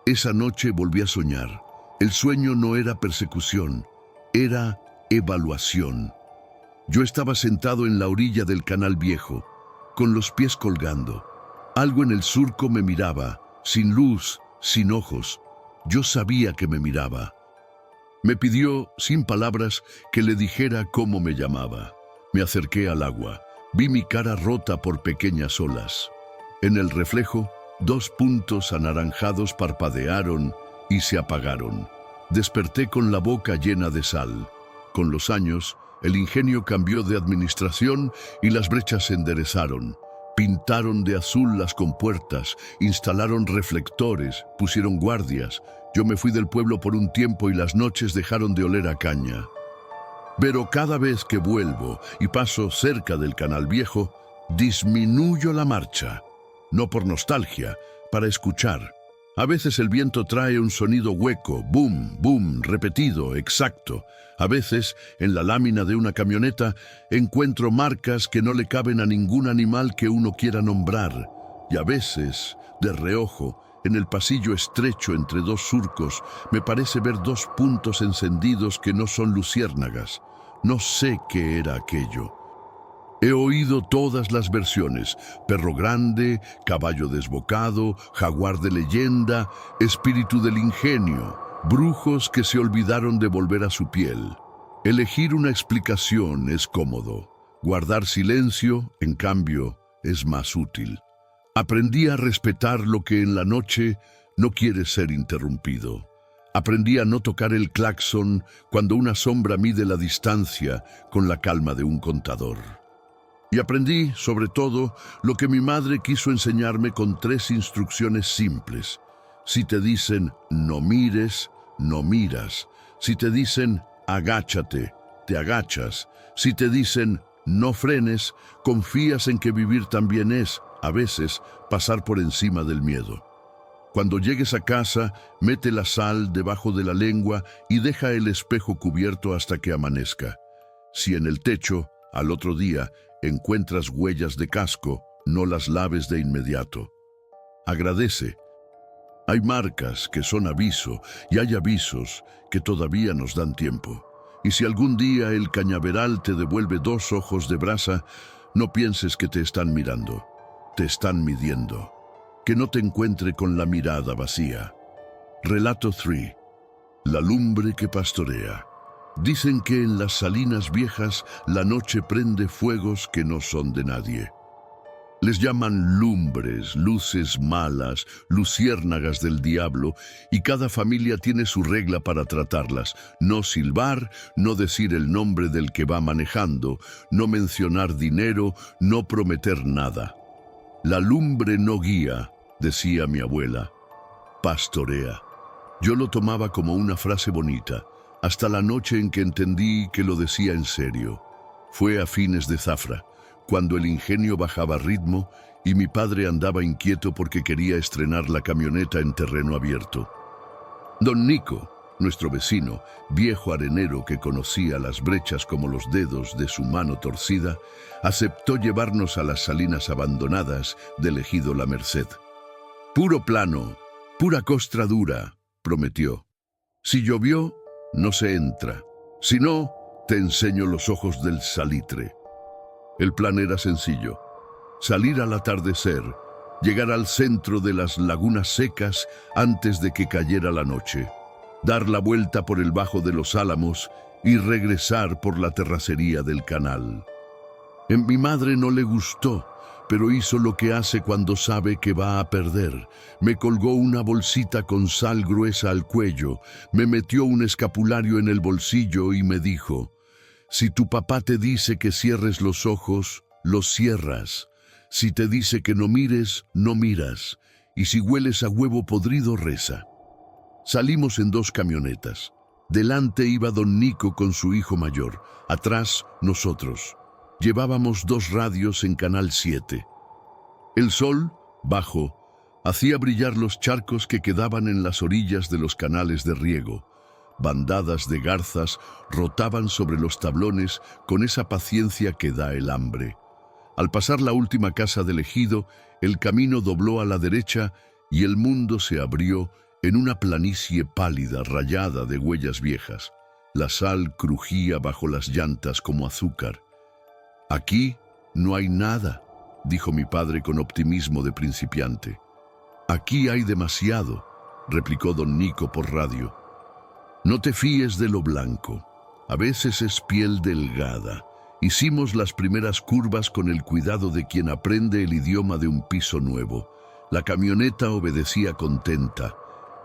Esa noche volví a soñar. El sueño no era persecución, era evaluación. Yo estaba sentado en la orilla del canal viejo, con los pies colgando. Algo en el surco me miraba, sin luz, sin ojos. Yo sabía que me miraba. Me pidió, sin palabras, que le dijera cómo me llamaba. Me acerqué al agua. Vi mi cara rota por pequeñas olas. En el reflejo, 2 puntos anaranjados parpadearon y se apagaron. Desperté con la boca llena de sal. Con los años, el ingenio cambió de administración y las brechas se enderezaron. Pintaron de azul las compuertas, instalaron reflectores, pusieron guardias. Yo me fui del pueblo por un tiempo y las noches dejaron de oler a caña. Pero cada vez que vuelvo y paso cerca del Canal Viejo, disminuyo la marcha, no por nostalgia, para escuchar. A veces el viento trae un sonido hueco, boom, boom, repetido, exacto. A veces, en la lámina de una camioneta, encuentro marcas que no le caben a ningún animal que uno quiera nombrar. Y a veces, de reojo, en el pasillo estrecho entre dos surcos, me parece ver dos puntos encendidos que no son luciérnagas. No sé qué era aquello. He oído todas las versiones: perro grande, caballo desbocado, jaguar de leyenda, espíritu del ingenio, brujos que se olvidaron de volver a su piel. Elegir una explicación es cómodo. Guardar silencio, en cambio, es más útil. Aprendí a respetar lo que en la noche no quiere ser interrumpido. Aprendí a no tocar el claxon cuando una sombra mide la distancia con la calma de un contador. Y aprendí, sobre todo, lo que mi madre quiso enseñarme con 3 instrucciones simples. Si te dicen no mires, no miras. Si te dicen agáchate, te agachas. Si te dicen no frenes, confías en que vivir también es, a veces, pasar por encima del miedo. Cuando llegues a casa, mete la sal debajo de la lengua y deja el espejo cubierto hasta que amanezca. Si en el techo, al otro día, encuentras huellas de casco, no las laves de inmediato. Agradece. Hay marcas que son aviso y hay avisos que todavía nos dan tiempo. Y si algún día el cañaveral te devuelve 2 ojos de brasa, no pienses que te están mirando. Te están midiendo. Que no te encuentre con la mirada vacía. Relato 3. La lumbre que pastorea. Dicen que en las salinas viejas la noche prende fuegos que no son de nadie. Les llaman lumbres, luces malas, luciérnagas del diablo, y cada familia tiene su regla para tratarlas: no silbar, no decir el nombre del que va manejando, no mencionar dinero, no prometer nada. La lumbre no guía, decía mi abuela, pastorea. Yo lo tomaba como una frase bonita, hasta la noche en que entendí que lo decía en serio. Fue a fines de zafra, cuando el ingenio bajaba ritmo y mi padre andaba inquieto porque quería estrenar la camioneta en terreno abierto. Don Nico, nuestro vecino, viejo arenero que conocía las brechas como los dedos de su mano torcida, aceptó llevarnos a las salinas abandonadas del ejido La Merced. Puro plano, pura costra dura, prometió. Si llovió, no se entra. Si no, te enseño los ojos del salitre. El plan era sencillo: salir al atardecer, llegar al centro de las lagunas secas antes de que cayera la noche, dar la vuelta por el Bajo de los Álamos y regresar por la terracería del canal. A mi madre no le gustó, pero hizo lo que hace cuando sabe que va a perder. Me colgó una bolsita con sal gruesa al cuello, me metió un escapulario en el bolsillo y me dijo: si tu papá te dice que cierres los ojos, los cierras. Si te dice que no mires, no miras. Y si hueles a huevo podrido, reza. Salimos en 2 camionetas. Delante iba don Nico con su hijo mayor, atrás nosotros. Llevábamos 2 radios en Canal 7. El sol, bajo, hacía brillar los charcos que quedaban en las orillas de los canales de riego. Bandadas de garzas rotaban sobre los tablones con esa paciencia que da el hambre. Al pasar la última casa del ejido, el camino dobló a la derecha y el mundo se abrió en una planicie pálida rayada de huellas viejas. La sal crujía bajo las llantas como azúcar. Aquí no hay nada, dijo mi padre con optimismo de principiante. Aquí hay demasiado, replicó don Nico por radio. No te fíes de lo blanco, a veces es piel delgada. Hicimos las primeras curvas con el cuidado de quien aprende el idioma de un piso nuevo. La camioneta obedecía contenta.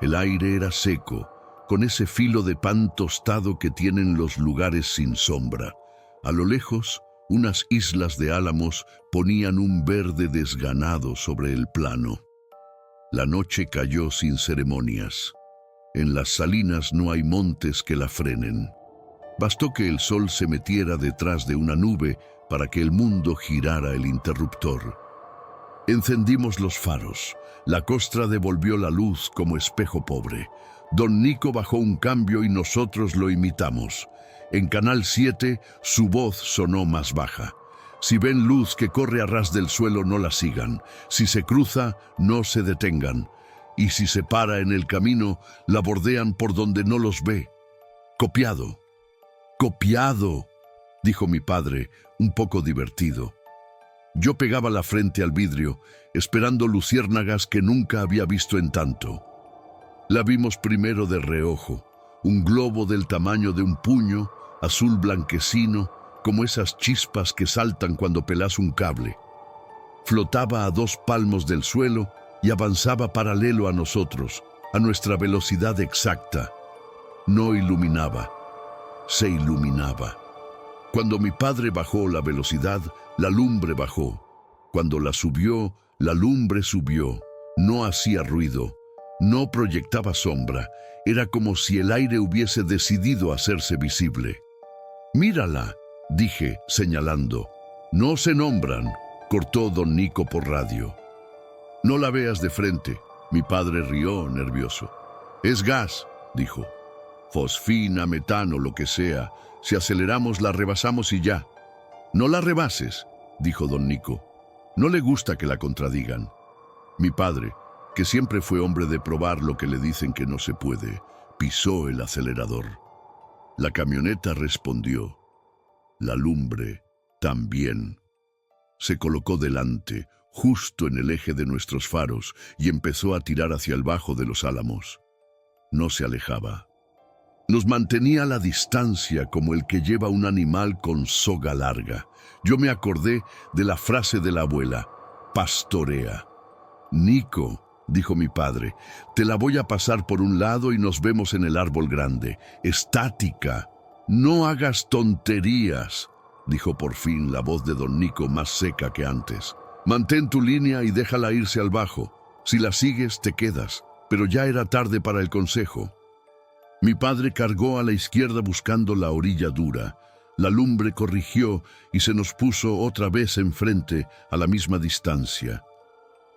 El aire era seco, con ese filo de pan tostado que tienen los lugares sin sombra. A lo lejos, unas islas de álamos ponían un verde desganado sobre el plano. La noche cayó sin ceremonias. En las salinas no hay montes que la frenen. Bastó que el sol se metiera detrás de una nube para que el mundo girara el interruptor. Encendimos los faros. La costra devolvió la luz como espejo pobre. Don Nico bajó un cambio y nosotros lo imitamos. En Canal 7 su voz sonó más baja. Si ven luz que corre a ras del suelo, no la sigan. Si se cruza, no se detengan. Y si se para en el camino, la bordean por donde no los ve. Copiado. Copiado, dijo mi padre, un poco divertido. Yo pegaba la frente al vidrio, esperando luciérnagas que nunca había visto en tanto. La vimos primero de reojo, un globo del tamaño de un puño, azul blanquecino, como esas chispas que saltan cuando pelas un cable. Flotaba a 2 palmos del suelo y avanzaba paralelo a nosotros, a nuestra velocidad exacta. No iluminaba, se iluminaba. Cuando mi padre bajó la velocidad, la lumbre bajó. Cuando la subió, la lumbre subió. No hacía ruido, no proyectaba sombra. Era como si el aire hubiese decidido hacerse visible. «Mírala», dije, señalando. «No se nombran», cortó don Nico por radio. «No la veas de frente», mi padre rió nervioso. «Es gas», dijo. «Fosfina, metano, lo que sea. Si aceleramos, la rebasamos y ya». «No la rebases», dijo don Nico. No le gusta que la contradigan. Mi padre, que siempre fue hombre de probar lo que le dicen que no se puede, pisó el acelerador. La camioneta respondió. La lumbre también. Se colocó delante, justo en el eje de nuestros faros, y empezó a tirar hacia el bajo de los álamos. No se alejaba. Nos mantenía a la distancia como el que lleva un animal con soga larga. Yo me acordé de la frase de la abuela, pastorea. «Nico», dijo mi padre, «te la voy a pasar por un lado y nos vemos en el árbol grande. Estática. No hagas tonterías», dijo por fin la voz de don Nico más seca que antes. «Mantén tu línea y déjala irse al bajo. Si la sigues, te quedas». Pero ya era tarde para el consejo. Mi padre cargó a la izquierda buscando la orilla dura. La lumbre corrigió y se nos puso otra vez enfrente a la misma distancia.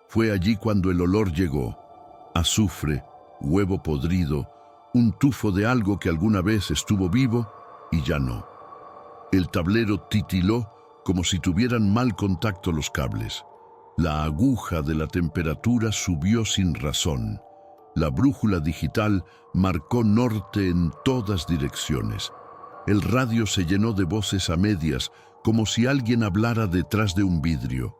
Fue allí cuando el olor llegó. Azufre, huevo podrido, un tufo de algo que alguna vez estuvo vivo y ya no. El tablero titiló como si tuvieran mal contacto los cables. La aguja de la temperatura subió sin razón. La brújula digital marcó norte en todas direcciones. El radio se llenó de voces a medias, como si alguien hablara detrás de un vidrio.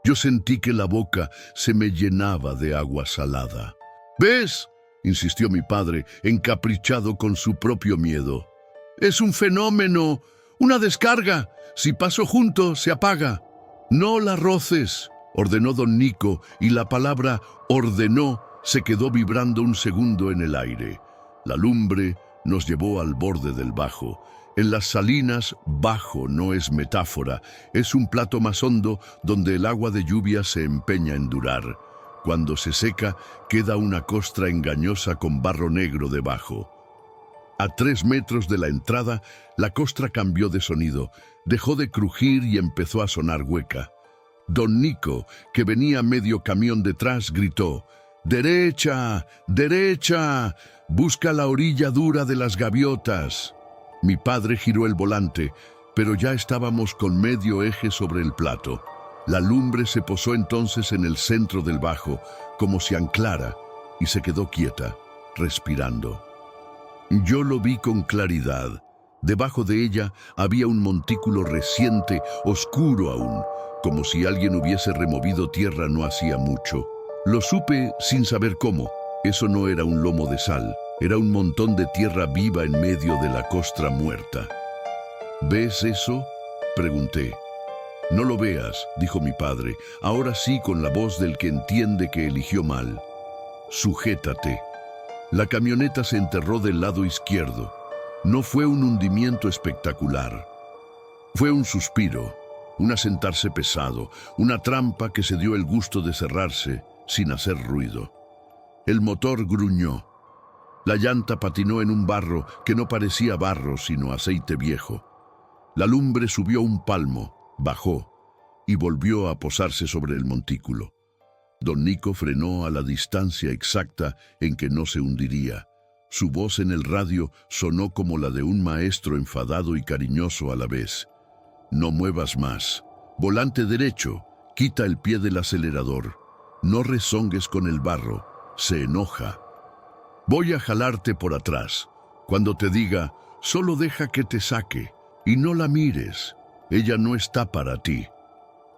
Yo sentí que la boca se me llenaba de agua salada. «¿Ves?», insistió mi padre, encaprichado con su propio miedo. «Es un fenómeno, una descarga. Si paso junto, se apaga». «No la roces», ordenó don Nico, y la palabra «ordenó» se quedó vibrando un segundo en el aire. La lumbre nos llevó al borde del bajo. En las salinas, bajo no es metáfora, es un plato más hondo donde el agua de lluvia se empeña en durar. Cuando se seca, queda una costra engañosa con barro negro debajo. A 3 metros de la entrada, la costra cambió de sonido, dejó de crujir y empezó a sonar hueca. Don Nico, que venía medio camión detrás, gritó: «¡Derecha! ¡Derecha! Busca la orilla dura de las gaviotas». Mi padre giró el volante, pero ya estábamos con medio eje sobre el plato. La lumbre se posó entonces en el centro del bajo, como si anclara, y se quedó quieta, respirando. Yo lo vi con claridad. Debajo de ella había un montículo reciente, oscuro aún, como si alguien hubiese removido tierra no hacía mucho. Lo supe sin saber cómo. Eso no era un lomo de sal, era un montón de tierra viva en medio de la costra muerta. «¿Ves eso?», pregunté. «No lo veas», dijo mi padre, ahora sí con la voz del que entiende que eligió mal. «Sujétate». La camioneta se enterró del lado izquierdo. No fue un hundimiento espectacular. Fue un suspiro, un asentarse pesado, una trampa que se dio el gusto de cerrarse sin hacer ruido. El motor gruñó. La llanta patinó en un barro que no parecía barro sino aceite viejo. La lumbre subió un palmo, bajó y volvió a posarse sobre el montículo. Don Nico frenó a la distancia exacta en que no se hundiría. Su voz en el radio sonó como la de un maestro enfadado y cariñoso a la vez. No muevas más. Volante derecho. Quita el pie del acelerador. No rezongues con el barro. Se enoja. Voy a jalarte por atrás. Cuando te diga, solo deja que te saque. Y no la mires. Ella no está para ti.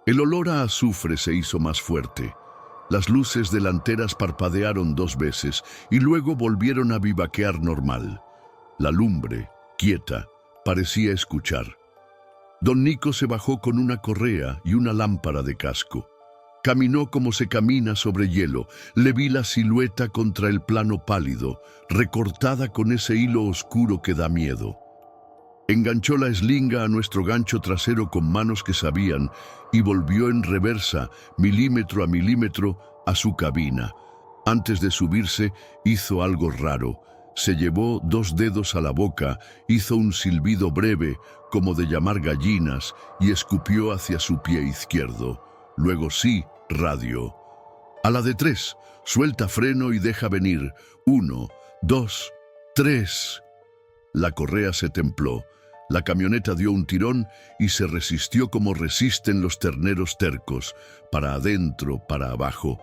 El olor a azufre se hizo más fuerte. Las luces delanteras parpadearon 2 veces y luego volvieron a vivaquear normal. La lumbre, quieta, parecía escuchar. Don Nico se bajó con una correa y una lámpara de casco. Caminó como se camina sobre hielo. Le vi la silueta contra el plano pálido, recortada con ese hilo oscuro que da miedo. Enganchó la eslinga a nuestro gancho trasero con manos que sabían y volvió en reversa, milímetro a milímetro, a su cabina. Antes de subirse, hizo algo raro. Se llevó 2 dedos a la boca, hizo un silbido breve, como de llamar gallinas, y escupió hacia su pie izquierdo. Luego sí, radio. A la de 3, suelta freno y deja venir. 1, 2, 3. La correa se templó. La camioneta dio un tirón y se resistió como resisten los terneros tercos, para adentro, para abajo.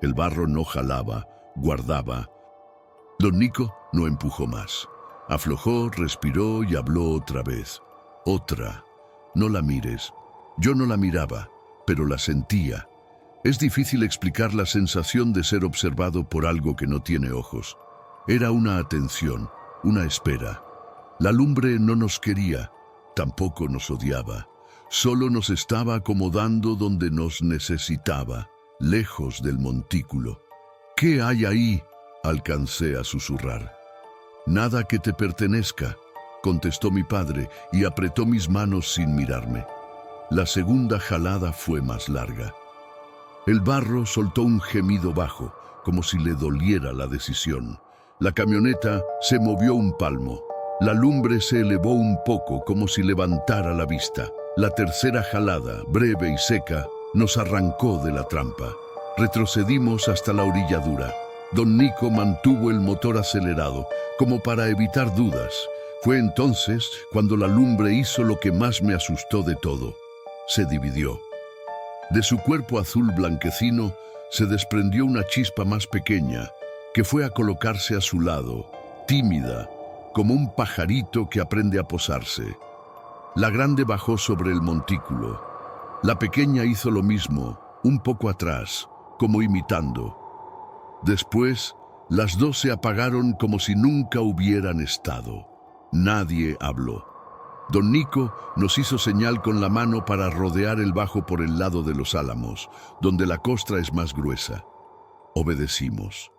El barro no jalaba, guardaba. Don Nico no empujó más. Aflojó, respiró y habló otra vez. Otra. No la mires. Yo no la miraba, pero la sentía. Es difícil explicar la sensación de ser observado por algo que no tiene ojos. Era una atención, una espera. La lumbre no nos quería, tampoco nos odiaba. Solo nos estaba acomodando donde nos necesitaba, lejos del montículo. ¿Qué hay ahí?, alcancé a susurrar. Nada que te pertenezca, contestó mi padre y apretó mis manos sin mirarme. La segunda jalada fue más larga. El barro soltó un gemido bajo, como si le doliera la decisión. La camioneta se movió un palmo. La lumbre se elevó un poco, como si levantara la vista. La tercera jalada, breve y seca, nos arrancó de la trampa. Retrocedimos hasta la orilladura. Don Nico mantuvo el motor acelerado, como para evitar dudas. Fue entonces cuando la lumbre hizo lo que más me asustó de todo. Se dividió. De su cuerpo azul blanquecino se desprendió una chispa más pequeña, que fue a colocarse a su lado, tímida, como un pajarito que aprende a posarse. La grande bajó sobre el montículo. La pequeña hizo lo mismo, un poco atrás, como imitando. Después, las 2 se apagaron como si nunca hubieran estado. Nadie habló. Don Nico nos hizo señal con la mano para rodear el bajo por el lado de los álamos, donde la costra es más gruesa. Obedecimos.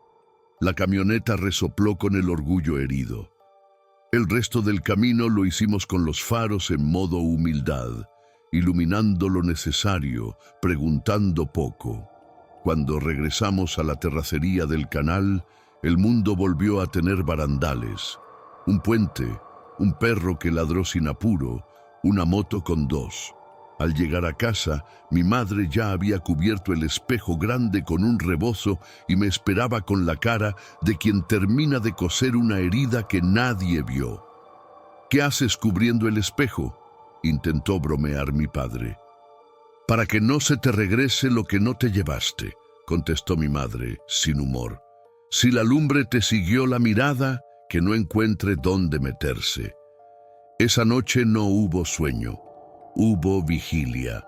La camioneta resopló con el orgullo herido. El resto del camino lo hicimos con los faros en modo humildad, iluminando lo necesario, preguntando poco. Cuando regresamos a la terracería del canal, el mundo volvió a tener barandales, un puente, un perro que ladró sin apuro, una moto con 2. Al llegar a casa, mi madre ya había cubierto el espejo grande con un rebozo y me esperaba con la cara de quien termina de coser una herida que nadie vio. ¿Qué haces cubriendo el espejo?, intentó bromear mi padre. Para que no se te regrese lo que no te llevaste, contestó mi madre, sin humor. Si la lumbre te siguió la mirada, que no encuentre dónde meterse. Esa noche no hubo sueño. Hubo vigilia.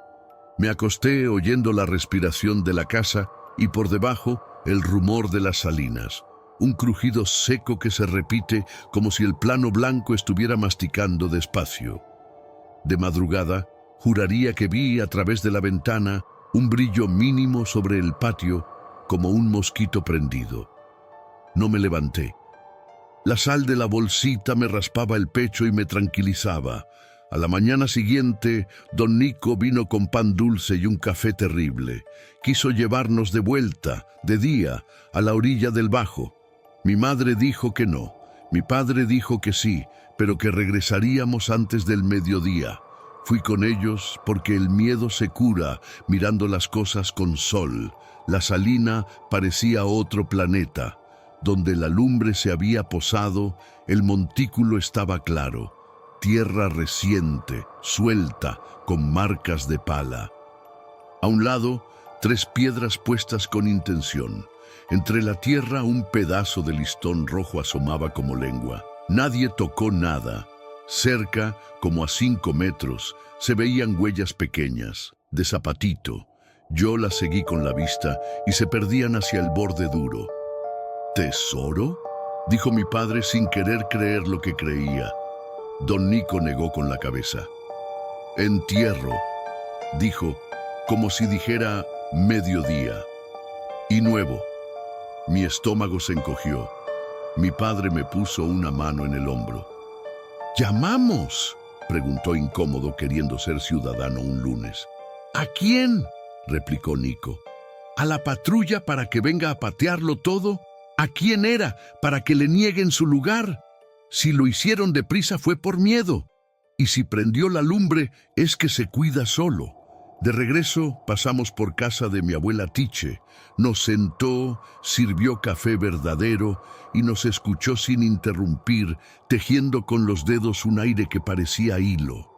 Me acosté oyendo la respiración de la casa y por debajo el rumor de las salinas, un crujido seco que se repite como si el plano blanco estuviera masticando despacio. De madrugada, juraría que vi a través de la ventana un brillo mínimo sobre el patio como un mosquito prendido. No me levanté. La sal de la bolsita me raspaba el pecho y me tranquilizaba. A la mañana siguiente, don Nico vino con pan dulce y un café terrible. Quiso llevarnos de vuelta, de día, a la orilla del bajo. Mi madre dijo que no, mi padre dijo que sí, pero que regresaríamos antes del mediodía. Fui con ellos porque el miedo se cura mirando las cosas con sol. La salina parecía otro planeta. Donde la lumbre se había posado, el montículo estaba claro. Tierra reciente, suelta, con marcas de pala. A un lado, 3 piedras puestas con intención. Entre la tierra un pedazo de listón rojo asomaba como lengua. Nadie tocó nada. Cerca, como a 5 metros, se veían huellas pequeñas, de zapatito. Yo las seguí con la vista y se perdían hacia el borde duro. ¿Tesoro?, dijo mi padre sin querer creer lo que creía. Don Nico negó con la cabeza. Entierro, dijo, como si dijera mediodía. Y nuevo. Mi estómago se encogió. Mi padre me puso una mano en el hombro. ¿Llamamos?, preguntó incómodo, queriendo ser ciudadano un lunes. ¿A quién?, replicó Nico. ¿A la patrulla para que venga a patearlo todo? ¿A quién era para que le nieguen su lugar? Si lo hicieron deprisa fue por miedo. Y si prendió la lumbre es que se cuida solo. De regreso pasamos por casa de mi abuela Tiche. Nos sentó, sirvió café verdadero y nos escuchó sin interrumpir, tejiendo con los dedos un aire que parecía hilo.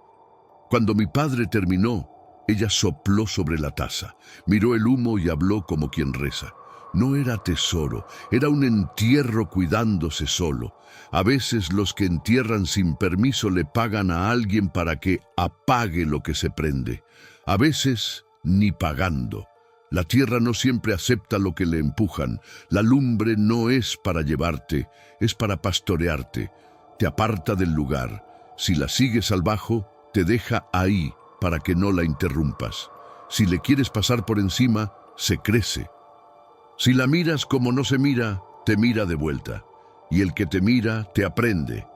Cuando mi padre terminó, ella sopló sobre la taza, miró el humo y habló como quien reza. No era tesoro, era un entierro cuidándose solo. A veces los que entierran sin permiso le pagan a alguien para que apague lo que se prende. A veces ni pagando. La tierra no siempre acepta lo que le empujan. La lumbre no es para llevarte, es para pastorearte. Te aparta del lugar. Si la sigues al bajo, te deja ahí para que no la interrumpas. Si le quieres pasar por encima, se crece. Si la miras como no se mira, te mira de vuelta. Y el que te mira, te aprende.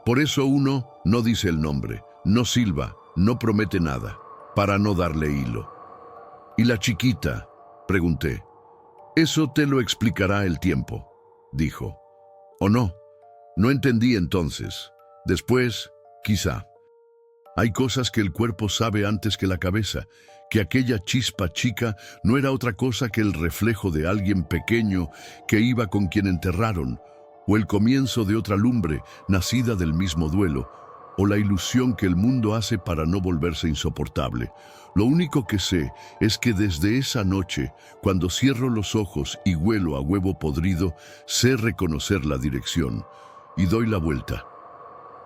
Por eso uno no dice el nombre, no silba, no promete nada, para no darle hilo. ¿Y la chiquita?, pregunté. Eso te lo explicará el tiempo, dijo. ¿O no? No entendí entonces. Después, quizá. Hay cosas que el cuerpo sabe antes que la cabeza, que aquella chispa chica no era otra cosa que el reflejo de alguien pequeño que iba con quien enterraron, o el comienzo de otra lumbre nacida del mismo duelo, o la ilusión que el mundo hace para no volverse insoportable. Lo único que sé es que desde esa noche, cuando cierro los ojos y huelo a huevo podrido, sé reconocer la dirección y doy la vuelta.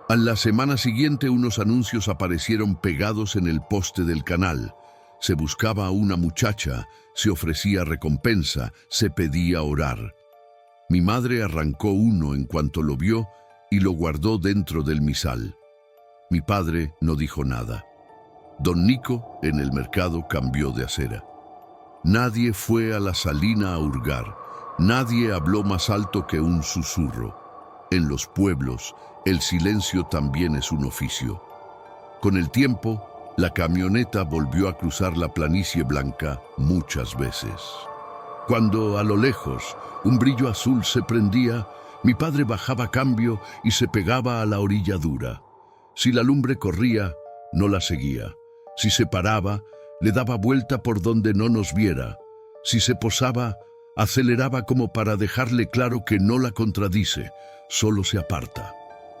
A la semana siguiente unos anuncios aparecieron pegados en el poste del canal. Se buscaba a una muchacha, se ofrecía recompensa, se pedía orar. Mi madre arrancó uno en cuanto lo vio y lo guardó dentro del misal. Mi padre no dijo nada. Don Nico en el mercado cambió de acera. Nadie fue a la salina a hurgar. Nadie habló más alto que un susurro. En los pueblos, el silencio también es un oficio. Con el tiempo, la camioneta volvió a cruzar la planicie blanca muchas veces. Cuando, a lo lejos, un brillo azul se prendía, mi padre bajaba cambio y se pegaba a la orilla dura. Si la lumbre corría, no la seguía. Si se paraba, le daba vuelta por donde no nos viera. Si se posaba, aceleraba como para dejarle claro que no la contradice, solo se aparta.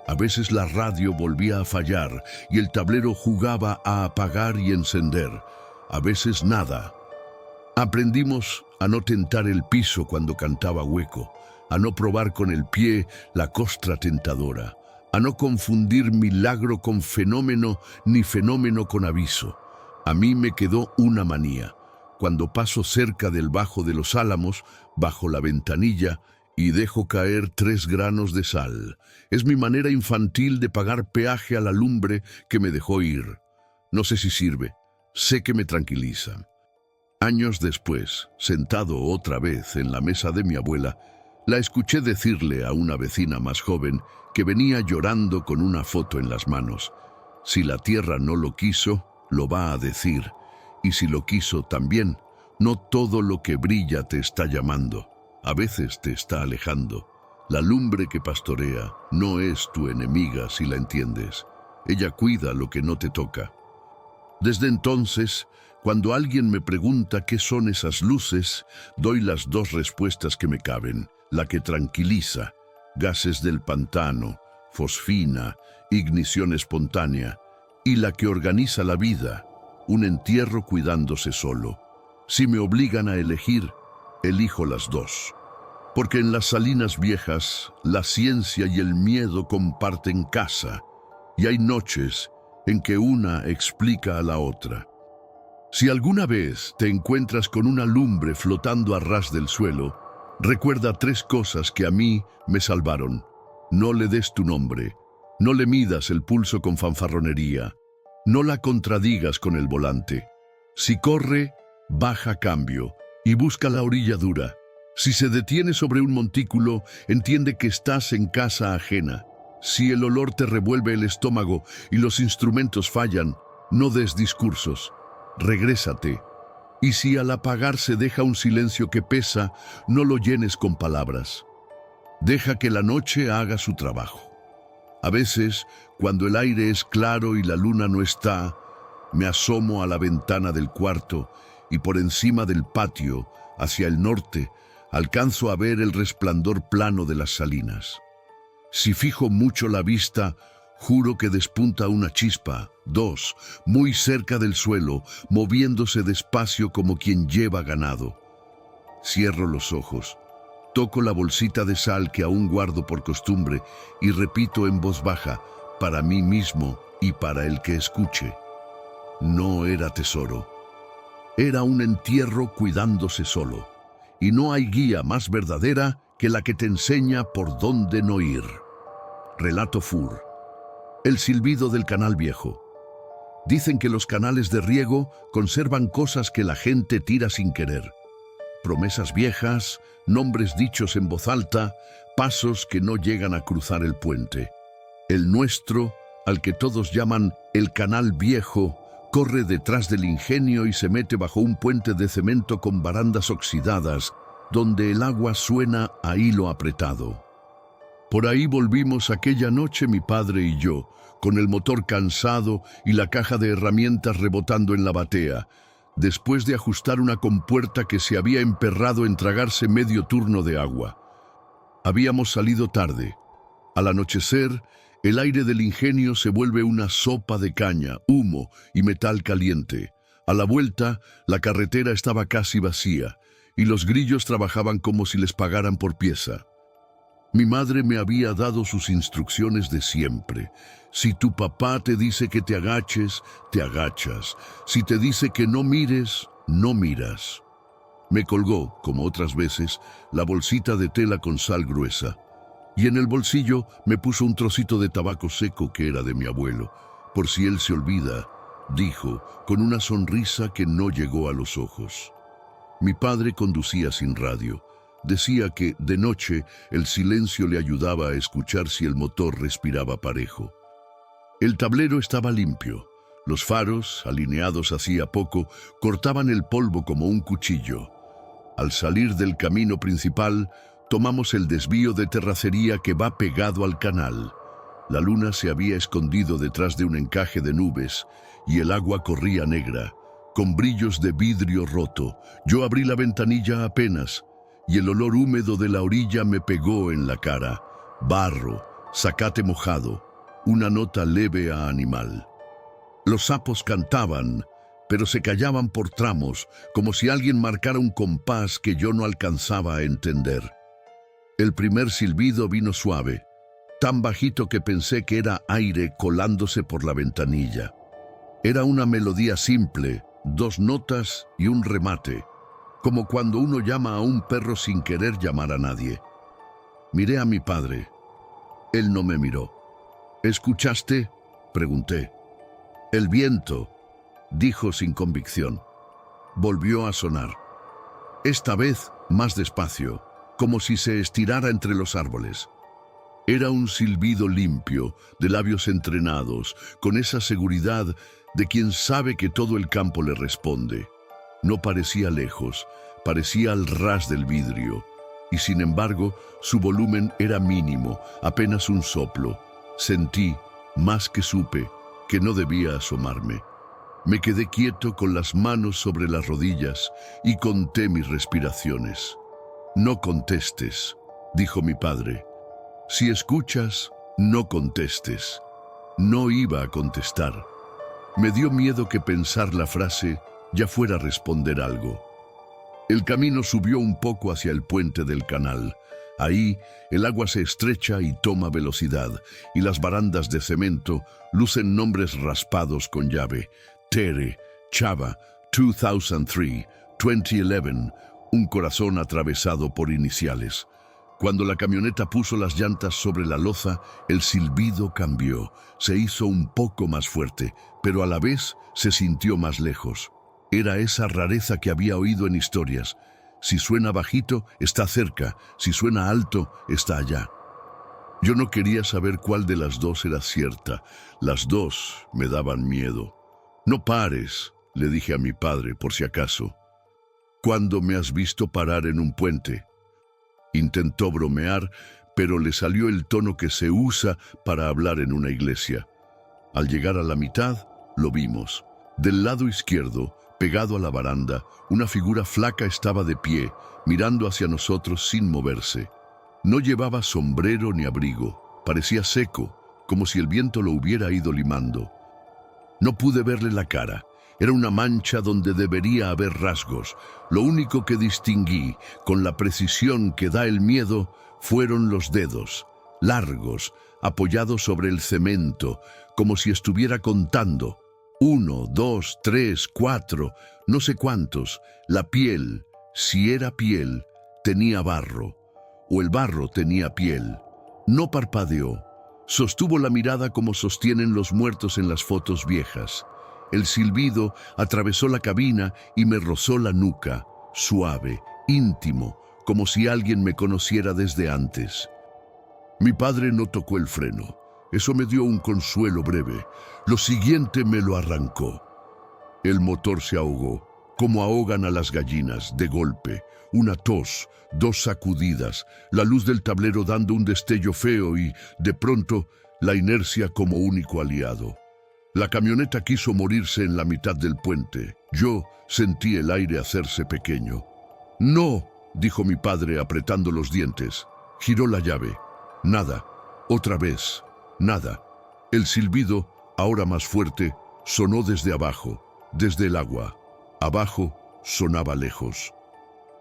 A veces la radio volvía a fallar y el tablero jugaba a apagar y encender. A veces nada. Aprendimos a no tentar el piso cuando cantaba hueco, a no probar con el pie la costra tentadora, a no confundir milagro con fenómeno ni fenómeno con aviso. A mí me quedó una manía. Cuando paso cerca del Bajo de los Álamos, bajo la ventanilla, y dejo caer 3 granos de sal. Es mi manera infantil de pagar peaje a la lumbre que me dejó ir. No sé si sirve, sé que me tranquiliza. Años después, sentado otra vez en la mesa de mi abuela, la escuché decirle a una vecina más joven que venía llorando con una foto en las manos: si la tierra no lo quiso, lo va a decir, y si lo quiso también, no todo lo que brilla te está llamando. A veces te está alejando. La lumbre que pastorea no es tu enemiga si la entiendes. Ella cuida lo que no te toca. Desde entonces, cuando alguien me pregunta qué son esas luces, doy las dos respuestas que me caben. La que tranquiliza, gases del pantano, fosfina, ignición espontánea, y la que organiza la vida, un entierro cuidándose solo. Si me obligan a elegir, elijo las dos. Porque en las Salinas Viejas, la ciencia y el miedo comparten casa, y hay noches en que una explica a la otra. Si alguna vez te encuentras con una lumbre flotando a ras del suelo, recuerda tres cosas que a mí me salvaron. No le des tu nombre, no le midas el pulso con fanfarronería, no la contradigas con el volante. Si corre, baja cambio y busca la orilla dura. Si se detiene sobre un montículo, entiende que estás en casa ajena. Si el olor te revuelve el estómago y los instrumentos fallan, no des discursos, regrésate. Y si al apagar se deja un silencio que pesa, no lo llenes con palabras. Deja que la noche haga su trabajo. A veces, cuando el aire es claro y la luna no está, me asomo a la ventana del cuarto y por encima del patio, hacia el norte, alcanzo a ver el resplandor plano de las salinas. Si fijo mucho la vista, juro que despunta una chispa, dos, muy cerca del suelo, moviéndose despacio como quien lleva ganado. Cierro los ojos, toco la bolsita de sal que aún guardo por costumbre y repito en voz baja, para mí mismo y para el que escuche. No era tesoro. Era un entierro cuidándose solo. Y no hay guía más verdadera que la que te enseña por dónde no ir. Relato Fur. El silbido del canal viejo. Dicen que los canales de riego conservan cosas que la gente tira sin querer. Promesas viejas, nombres dichos en voz alta, pasos que no llegan a cruzar el puente. El nuestro, al que todos llaman el canal viejo, corre detrás del ingenio y se mete bajo un puente de cemento con barandas oxidadas, donde el agua suena a hilo apretado. Por ahí volvimos aquella noche mi padre y yo, con el motor cansado y la caja de herramientas rebotando en la batea, después de ajustar una compuerta que se había emperrado en tragarse medio turno de agua. Habíamos salido tarde. Al anochecer, el aire del ingenio se vuelve una sopa de caña, humo y metal caliente. A la vuelta, la carretera estaba casi vacía y los grillos trabajaban como si les pagaran por pieza. Mi madre me había dado sus instrucciones de siempre. Si tu papá te dice que te agaches, te agachas. Si te dice que no mires, no miras. Me colgó, como otras veces, la bolsita de tela con sal gruesa. Y en el bolsillo me puso un trocito de tabaco seco que era de mi abuelo. Por si él se olvida, dijo, con una sonrisa que no llegó a los ojos. Mi padre conducía sin radio. Decía que, de noche, el silencio le ayudaba a escuchar si el motor respiraba parejo. El tablero estaba limpio. Los faros, alineados hacía poco, cortaban el polvo como un cuchillo. Al salir del camino principal, tomamos el desvío de terracería que va pegado al canal. La luna se había escondido detrás de un encaje de nubes y el agua corría negra, con brillos de vidrio roto. Yo abrí la ventanilla apenas y el olor húmedo de la orilla me pegó en la cara. Barro, zacate mojado, una nota leve a animal. Los sapos cantaban, pero se callaban por tramos, como si alguien marcara un compás que yo no alcanzaba a entender. El primer silbido vino suave, tan bajito que pensé que era aire colándose por la ventanilla. Era una melodía simple, 2 notas y un remate, como cuando uno llama a un perro sin querer llamar a nadie. Miré a mi padre. Él no me miró. ¿Escuchaste?, pregunté. El viento, dijo sin convicción. Volvió a sonar. Esta vez más despacio, como si se estirara entre los árboles. Era un silbido limpio, de labios entrenados, con esa seguridad de quien sabe que todo el campo le responde. No parecía lejos, parecía al ras del vidrio. y sin embargo su volumen era mínimo, apenas un soplo. Sentí, más que supe, que no debía asomarme. Me quedé quieto con las manos sobre las rodillas y conté mis respiraciones. «No contestes», dijo mi padre. «Si escuchas, no contestes». No iba a contestar. Me dio miedo que pensar la frase ya fuera a responder algo. El camino subió un poco hacia el puente del canal. Ahí, el agua se estrecha y toma velocidad, y las barandas de cemento lucen nombres raspados con llave. Tere, Chava, 2003, 2011, un corazón atravesado por iniciales. Cuando la camioneta puso las llantas sobre la loza, el silbido cambió. Se hizo un poco más fuerte, pero a la vez se sintió más lejos. Era esa rareza que había oído en historias. Si suena bajito, está cerca. Si suena alto, está allá. Yo no quería saber cuál de las dos era cierta. Las dos me daban miedo. «No pares», le dije a mi padre, por si acaso. «¿Cuándo me has visto parar en un puente?» Intentó bromear, pero le salió el tono que se usa para hablar en una iglesia. Al llegar a la mitad, lo vimos. Del lado izquierdo, pegado a la baranda, una figura flaca estaba de pie, mirando hacia nosotros sin moverse. No llevaba sombrero ni abrigo. Parecía seco, como si el viento lo hubiera ido limando. No pude verle la cara. Era una mancha donde debería haber rasgos. Lo único que distinguí, con la precisión que da el miedo, fueron los dedos, largos, apoyados sobre el cemento, como si estuviera contando. 1, 2, 3, 4, no sé cuántos. La piel, si era piel, tenía barro, o el barro tenía piel. No parpadeó. Sostuvo la mirada como sostienen los muertos en las fotos viejas. El silbido atravesó la cabina y me rozó la nuca, suave, íntimo, como si alguien me conociera desde antes. Mi padre no tocó el freno. Eso me dio un consuelo breve. Lo siguiente me lo arrancó. El motor se ahogó, como ahogan a las gallinas, de golpe. Una tos, 2 sacudidas, la luz del tablero dando un destello feo y, de pronto, la inercia como único aliado. La camioneta quiso morirse en la mitad del puente. Yo sentí el aire hacerse pequeño. «No», dijo mi padre apretando los dientes. Giró la llave. Nada. Otra vez. Nada. El silbido, ahora más fuerte, sonó desde abajo, desde el agua. Abajo sonaba lejos.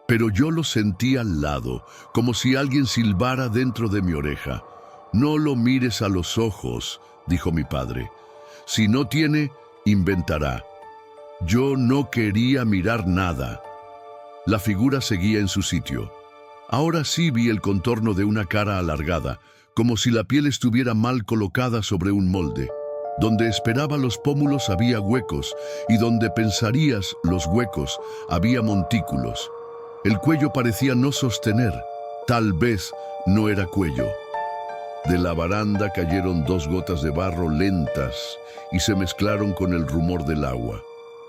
Pero yo lo sentí al lado, como si alguien silbara dentro de mi oreja. «No lo mires a los ojos», dijo mi padre. «Si no tiene, inventará». Yo no quería mirar nada. La figura seguía en su sitio. Ahora sí vi el contorno de una cara alargada, como si la piel estuviera mal colocada sobre un molde. Donde esperaba los pómulos había huecos, y donde pensarías los huecos había montículos. El cuello parecía no sostener. Tal vez no era cuello. De la baranda cayeron 2 gotas de barro lentas y se mezclaron con el rumor del agua.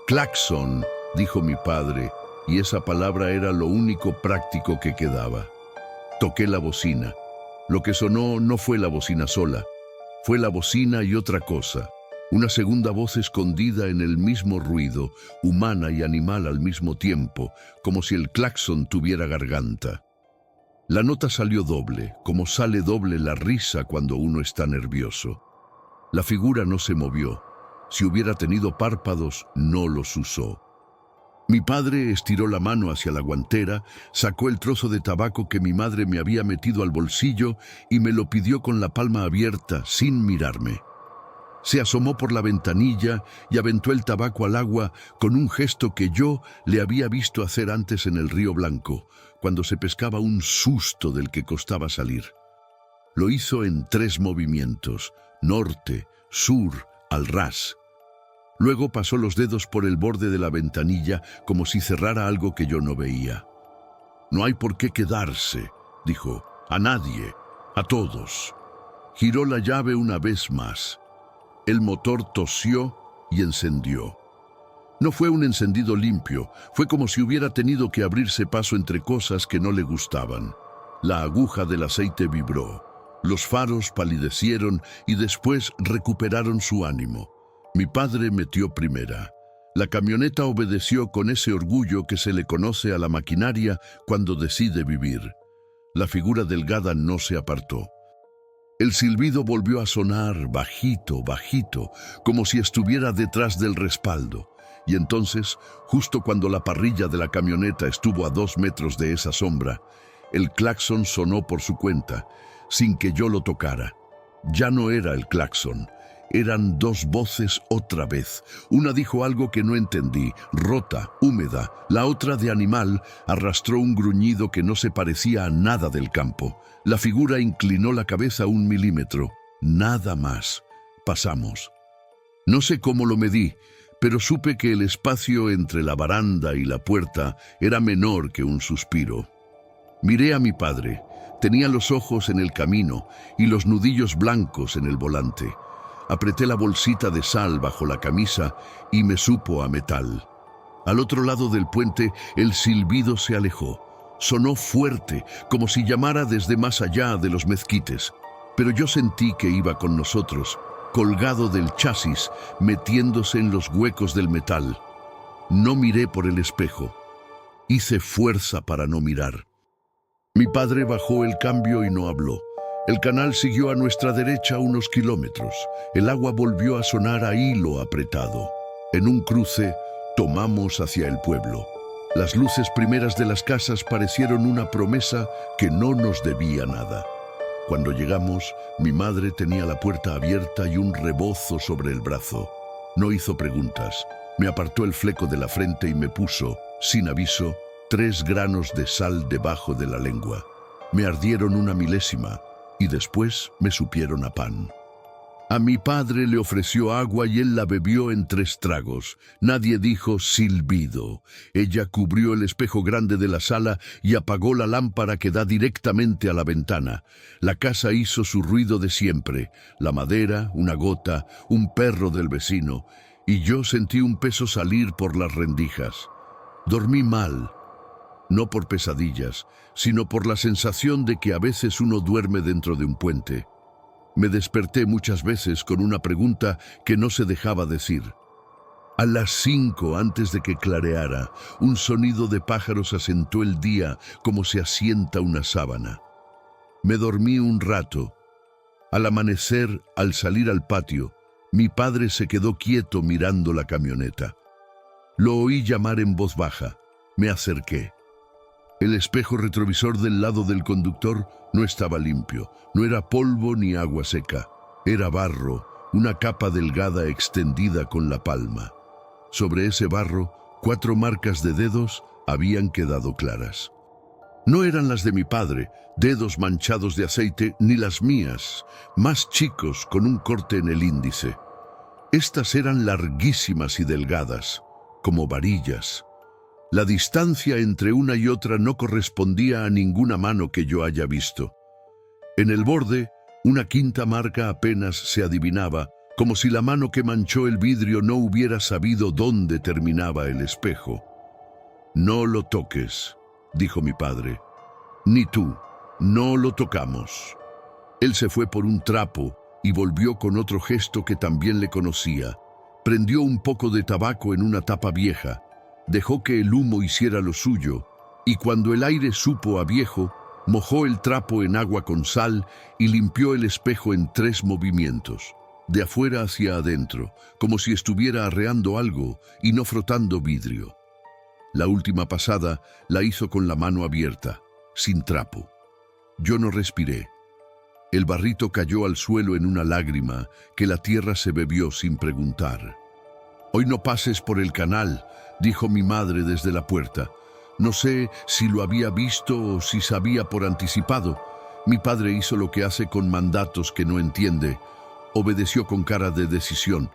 «Claxon», dijo mi padre, y esa palabra era lo único práctico que quedaba. Toqué la bocina. Lo que sonó no fue la bocina sola, fue la bocina y otra cosa. Una segunda voz escondida en el mismo ruido, humana y animal al mismo tiempo, como si el claxon tuviera garganta. La nota salió doble, como sale doble la risa cuando uno está nervioso. La figura no se movió. Si hubiera tenido párpados, no los usó. Mi padre estiró la mano hacia la guantera, sacó el trozo de tabaco que mi madre me había metido al bolsillo y me lo pidió con la palma abierta, sin mirarme. Se asomó por la ventanilla y aventó el tabaco al agua con un gesto que yo le había visto hacer antes en el Río Blanco, cuando se pescaba un susto del que costaba salir. Lo hizo en 3 movimientos, norte, sur, al ras. Luego pasó los dedos por el borde de la ventanilla como si cerrara algo que yo no veía. «No hay por qué quedarse», dijo, «a nadie, a todos». Giró la llave una vez más. El motor tosió y encendió. No fue un encendido limpio, fue como si hubiera tenido que abrirse paso entre cosas que no le gustaban. La aguja del aceite vibró. Los faros palidecieron y después recuperaron su ánimo. Mi padre metió primera. La camioneta obedeció con ese orgullo que se le conoce a la maquinaria cuando decide vivir. La figura delgada no se apartó. El silbido volvió a sonar bajito, bajito, como si estuviera detrás del respaldo. Y entonces, justo cuando la parrilla de la camioneta estuvo a 2 metros de esa sombra, el claxon sonó por su cuenta, sin que yo lo tocara. Ya no era el claxon. Eran 2 voces otra vez. Una dijo algo que no entendí, rota, húmeda. La otra, de animal, arrastró un gruñido que no se parecía a nada del campo. La figura inclinó la cabeza 1 milímetro. Nada más. Pasamos. No sé cómo lo medí, pero supe que el espacio entre la baranda y la puerta era menor que un suspiro. Miré a mi padre. Tenía los ojos en el camino y los nudillos blancos en el volante. Apreté la bolsita de sal bajo la camisa y me supo a metal. Al otro lado del puente, el silbido se alejó. Sonó fuerte, como si llamara desde más allá de los mezquites. Pero yo sentí que iba con nosotros, colgado del chasis, metiéndose en los huecos del metal. No miré por el espejo. Hice fuerza para no mirar. Mi padre bajó el cambio y no habló. El canal siguió a nuestra derecha unos kilómetros. El agua volvió a sonar a hilo apretado. En un cruce, tomamos hacia el pueblo. Las luces primeras de las casas parecieron una promesa que no nos debía nada. Cuando llegamos, mi madre tenía la puerta abierta y un rebozo sobre el brazo. No hizo preguntas. Me apartó el fleco de la frente y me puso, sin aviso, 3 granos de sal debajo de la lengua. Me ardieron 1 milésima. Y después me supieron a pan. A mi padre le ofreció agua y él la bebió en 3 tragos. Nadie dijo silbido. Ella cubrió el espejo grande de la sala y apagó la lámpara que da directamente a la ventana. La casa hizo su ruido de siempre. La madera, una gota, un perro del vecino. Y yo sentí un peso salir por las rendijas. Dormí mal. No por pesadillas, sino por la sensación de que a veces uno duerme dentro de un puente. Me desperté muchas veces con una pregunta que no se dejaba decir. A las 5, antes de que clareara, un sonido de pájaros asentó el día como se asienta una sábana. Me dormí un rato. Al amanecer, al salir al patio, mi padre se quedó quieto mirando la camioneta. Lo oí llamar en voz baja. Me acerqué. El espejo retrovisor del lado del conductor no estaba limpio. No era polvo ni agua seca. Era barro, una capa delgada extendida con la palma. Sobre ese barro, 4 marcas de dedos habían quedado claras. No eran las de mi padre, dedos manchados de aceite, ni las mías, más chicos con un corte en el índice. Estas eran larguísimas y delgadas, como varillas. La distancia entre una y otra no correspondía a ninguna mano que yo haya visto. En el borde, una 5ª marca apenas se adivinaba, como si la mano que manchó el vidrio no hubiera sabido dónde terminaba el espejo. «No lo toques», dijo mi padre. «Ni tú, no lo tocamos». Él se fue por un trapo y volvió con otro gesto que también le conocía. Prendió un poco de tabaco en una tapa vieja. Dejó que el humo hiciera lo suyo, y cuando el aire supo a viejo, mojó el trapo en agua con sal y limpió el espejo en 3 movimientos, de afuera hacia adentro, como si estuviera arreando algo y no frotando vidrio. La última pasada la hizo con la mano abierta, sin trapo. Yo no respiré. El barrito cayó al suelo en una lágrima que la tierra se bebió sin preguntar. «Hoy no pases por el canal», dijo mi madre desde la puerta. No sé si lo había visto o si sabía por anticipado. Mi padre hizo lo que hace con mandatos que no entiende. Obedeció con cara de decisión.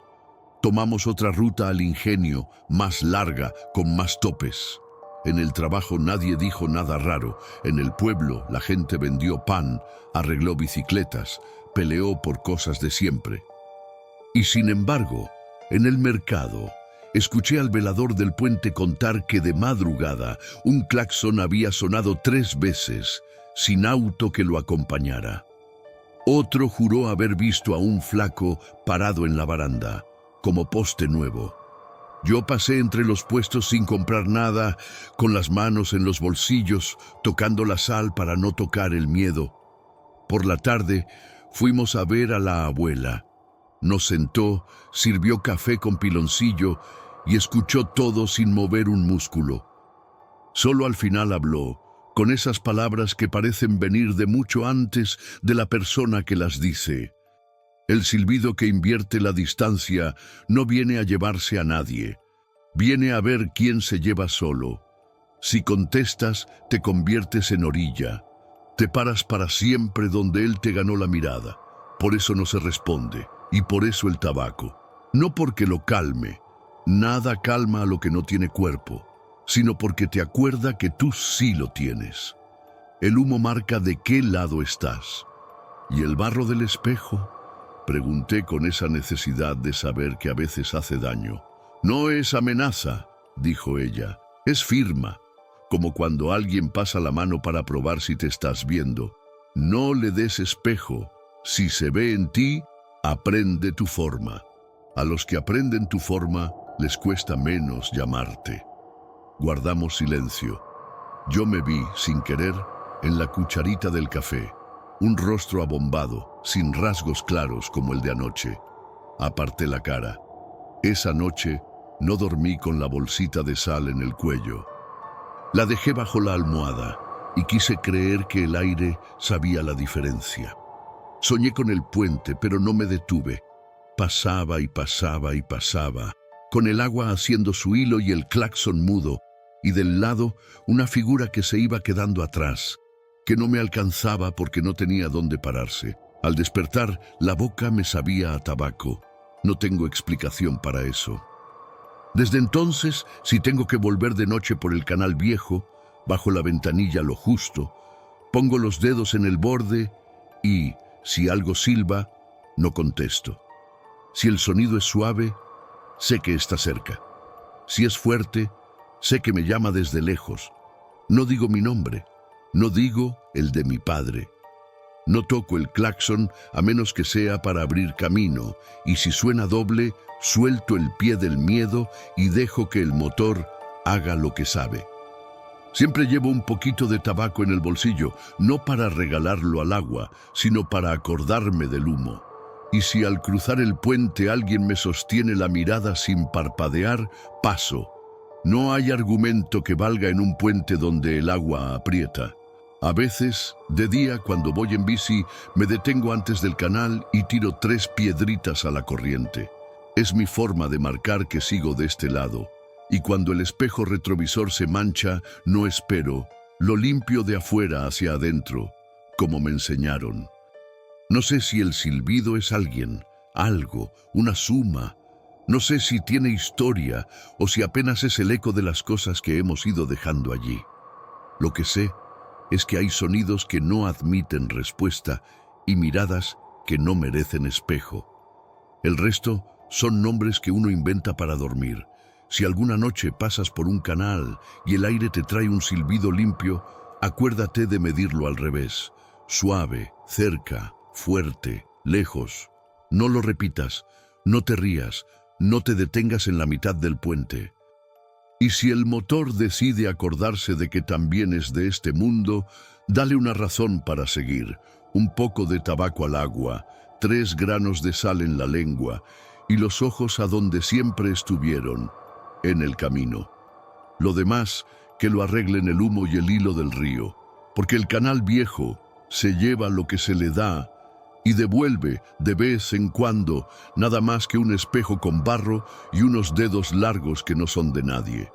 Tomamos otra ruta al ingenio, más larga, con más topes. En el trabajo nadie dijo nada raro. En el pueblo la gente vendió pan, arregló bicicletas, peleó por cosas de siempre. Y sin embargo, en el mercado, escuché al velador del puente contar que de madrugada un claxon había sonado 3 veces, sin auto que lo acompañara. Otro juró haber visto a un flaco parado en la baranda, como poste nuevo. Yo pasé entre los puestos sin comprar nada, con las manos en los bolsillos, tocando la sal para no tocar el miedo. Por la tarde fuimos a ver a la abuela. Nos sentó, sirvió café con piloncillo y escuchó todo sin mover un músculo. Solo al final habló, con esas palabras que parecen venir de mucho antes de la persona que las dice. El silbido que invierte la distancia no viene a llevarse a nadie, viene a ver quién se lleva solo. Si contestas, te conviertes en orilla. Te paras para siempre donde él te ganó la mirada. Por eso no se responde, y por eso el tabaco. No porque lo calme, nada calma a lo que no tiene cuerpo, sino porque te acuerda que tú sí lo tienes. El humo marca de qué lado estás. ¿Y el barro del espejo? Pregunté con esa necesidad de saber que a veces hace daño. No es amenaza, dijo ella, es firma, como cuando alguien pasa la mano para probar si te estás viendo. No le des espejo, si se ve en ti, aprende tu forma. A los que aprenden tu forma, les cuesta menos llamarte. Guardamos silencio. Yo me vi, sin querer, en la cucharita del café. Un rostro abombado, sin rasgos claros como el de anoche. Aparté la cara. Esa noche no dormí con la bolsita de sal en el cuello. La dejé bajo la almohada y quise creer que el aire sabía la diferencia. Soñé con el puente, pero no me detuve. Pasaba y pasaba y pasaba, con el agua haciendo su hilo y el claxon mudo, y del lado una figura que se iba quedando atrás, que no me alcanzaba porque no tenía dónde pararse. Al despertar, la boca me sabía a tabaco. No tengo explicación para eso. Desde entonces, si tengo que volver de noche por el canal viejo, bajo la ventanilla lo justo, pongo los dedos en el borde y, si algo silba, no contesto. Si el sonido es suave, sé que está cerca. Si es fuerte, sé que me llama desde lejos. No digo mi nombre. No digo el de mi padre. No toco el claxon a menos que sea para abrir camino, y si suena doble, suelto el pie del miedo y dejo que el motor haga lo que sabe. Siempre llevo un poquito de tabaco en el bolsillo, no para regalarlo al agua, sino para acordarme del humo. Y si al cruzar el puente alguien me sostiene la mirada sin parpadear, paso. No hay argumento que valga en un puente donde el agua aprieta. A veces, de día, cuando voy en bici, me detengo antes del canal y tiro 3 piedritas a la corriente. Es mi forma de marcar que sigo de este lado. Y cuando el espejo retrovisor se mancha, no espero, lo limpio de afuera hacia adentro, como me enseñaron. No sé si el silbido es alguien, algo, una suma. No sé si tiene historia o si apenas es el eco de las cosas que hemos ido dejando allí. Lo que sé es que hay sonidos que no admiten respuesta y miradas que no merecen espejo. El resto son nombres que uno inventa para dormir. Si alguna noche pasas por un canal y el aire te trae un silbido limpio, acuérdate de medirlo al revés. Suave, cerca, fuerte, lejos. No lo repitas, no te rías, no te detengas en la mitad del puente. Y si el motor decide acordarse de que también es de este mundo, dale una razón para seguir. Un poco de tabaco al agua, 3 granos de sal en la lengua y los ojos a donde siempre estuvieron, en el camino. Lo demás, que lo arreglen el humo y el hilo del río, porque el canal viejo se lleva lo que se le da y devuelve de vez en cuando nada más que un espejo con barro y unos dedos largos que no son de nadie.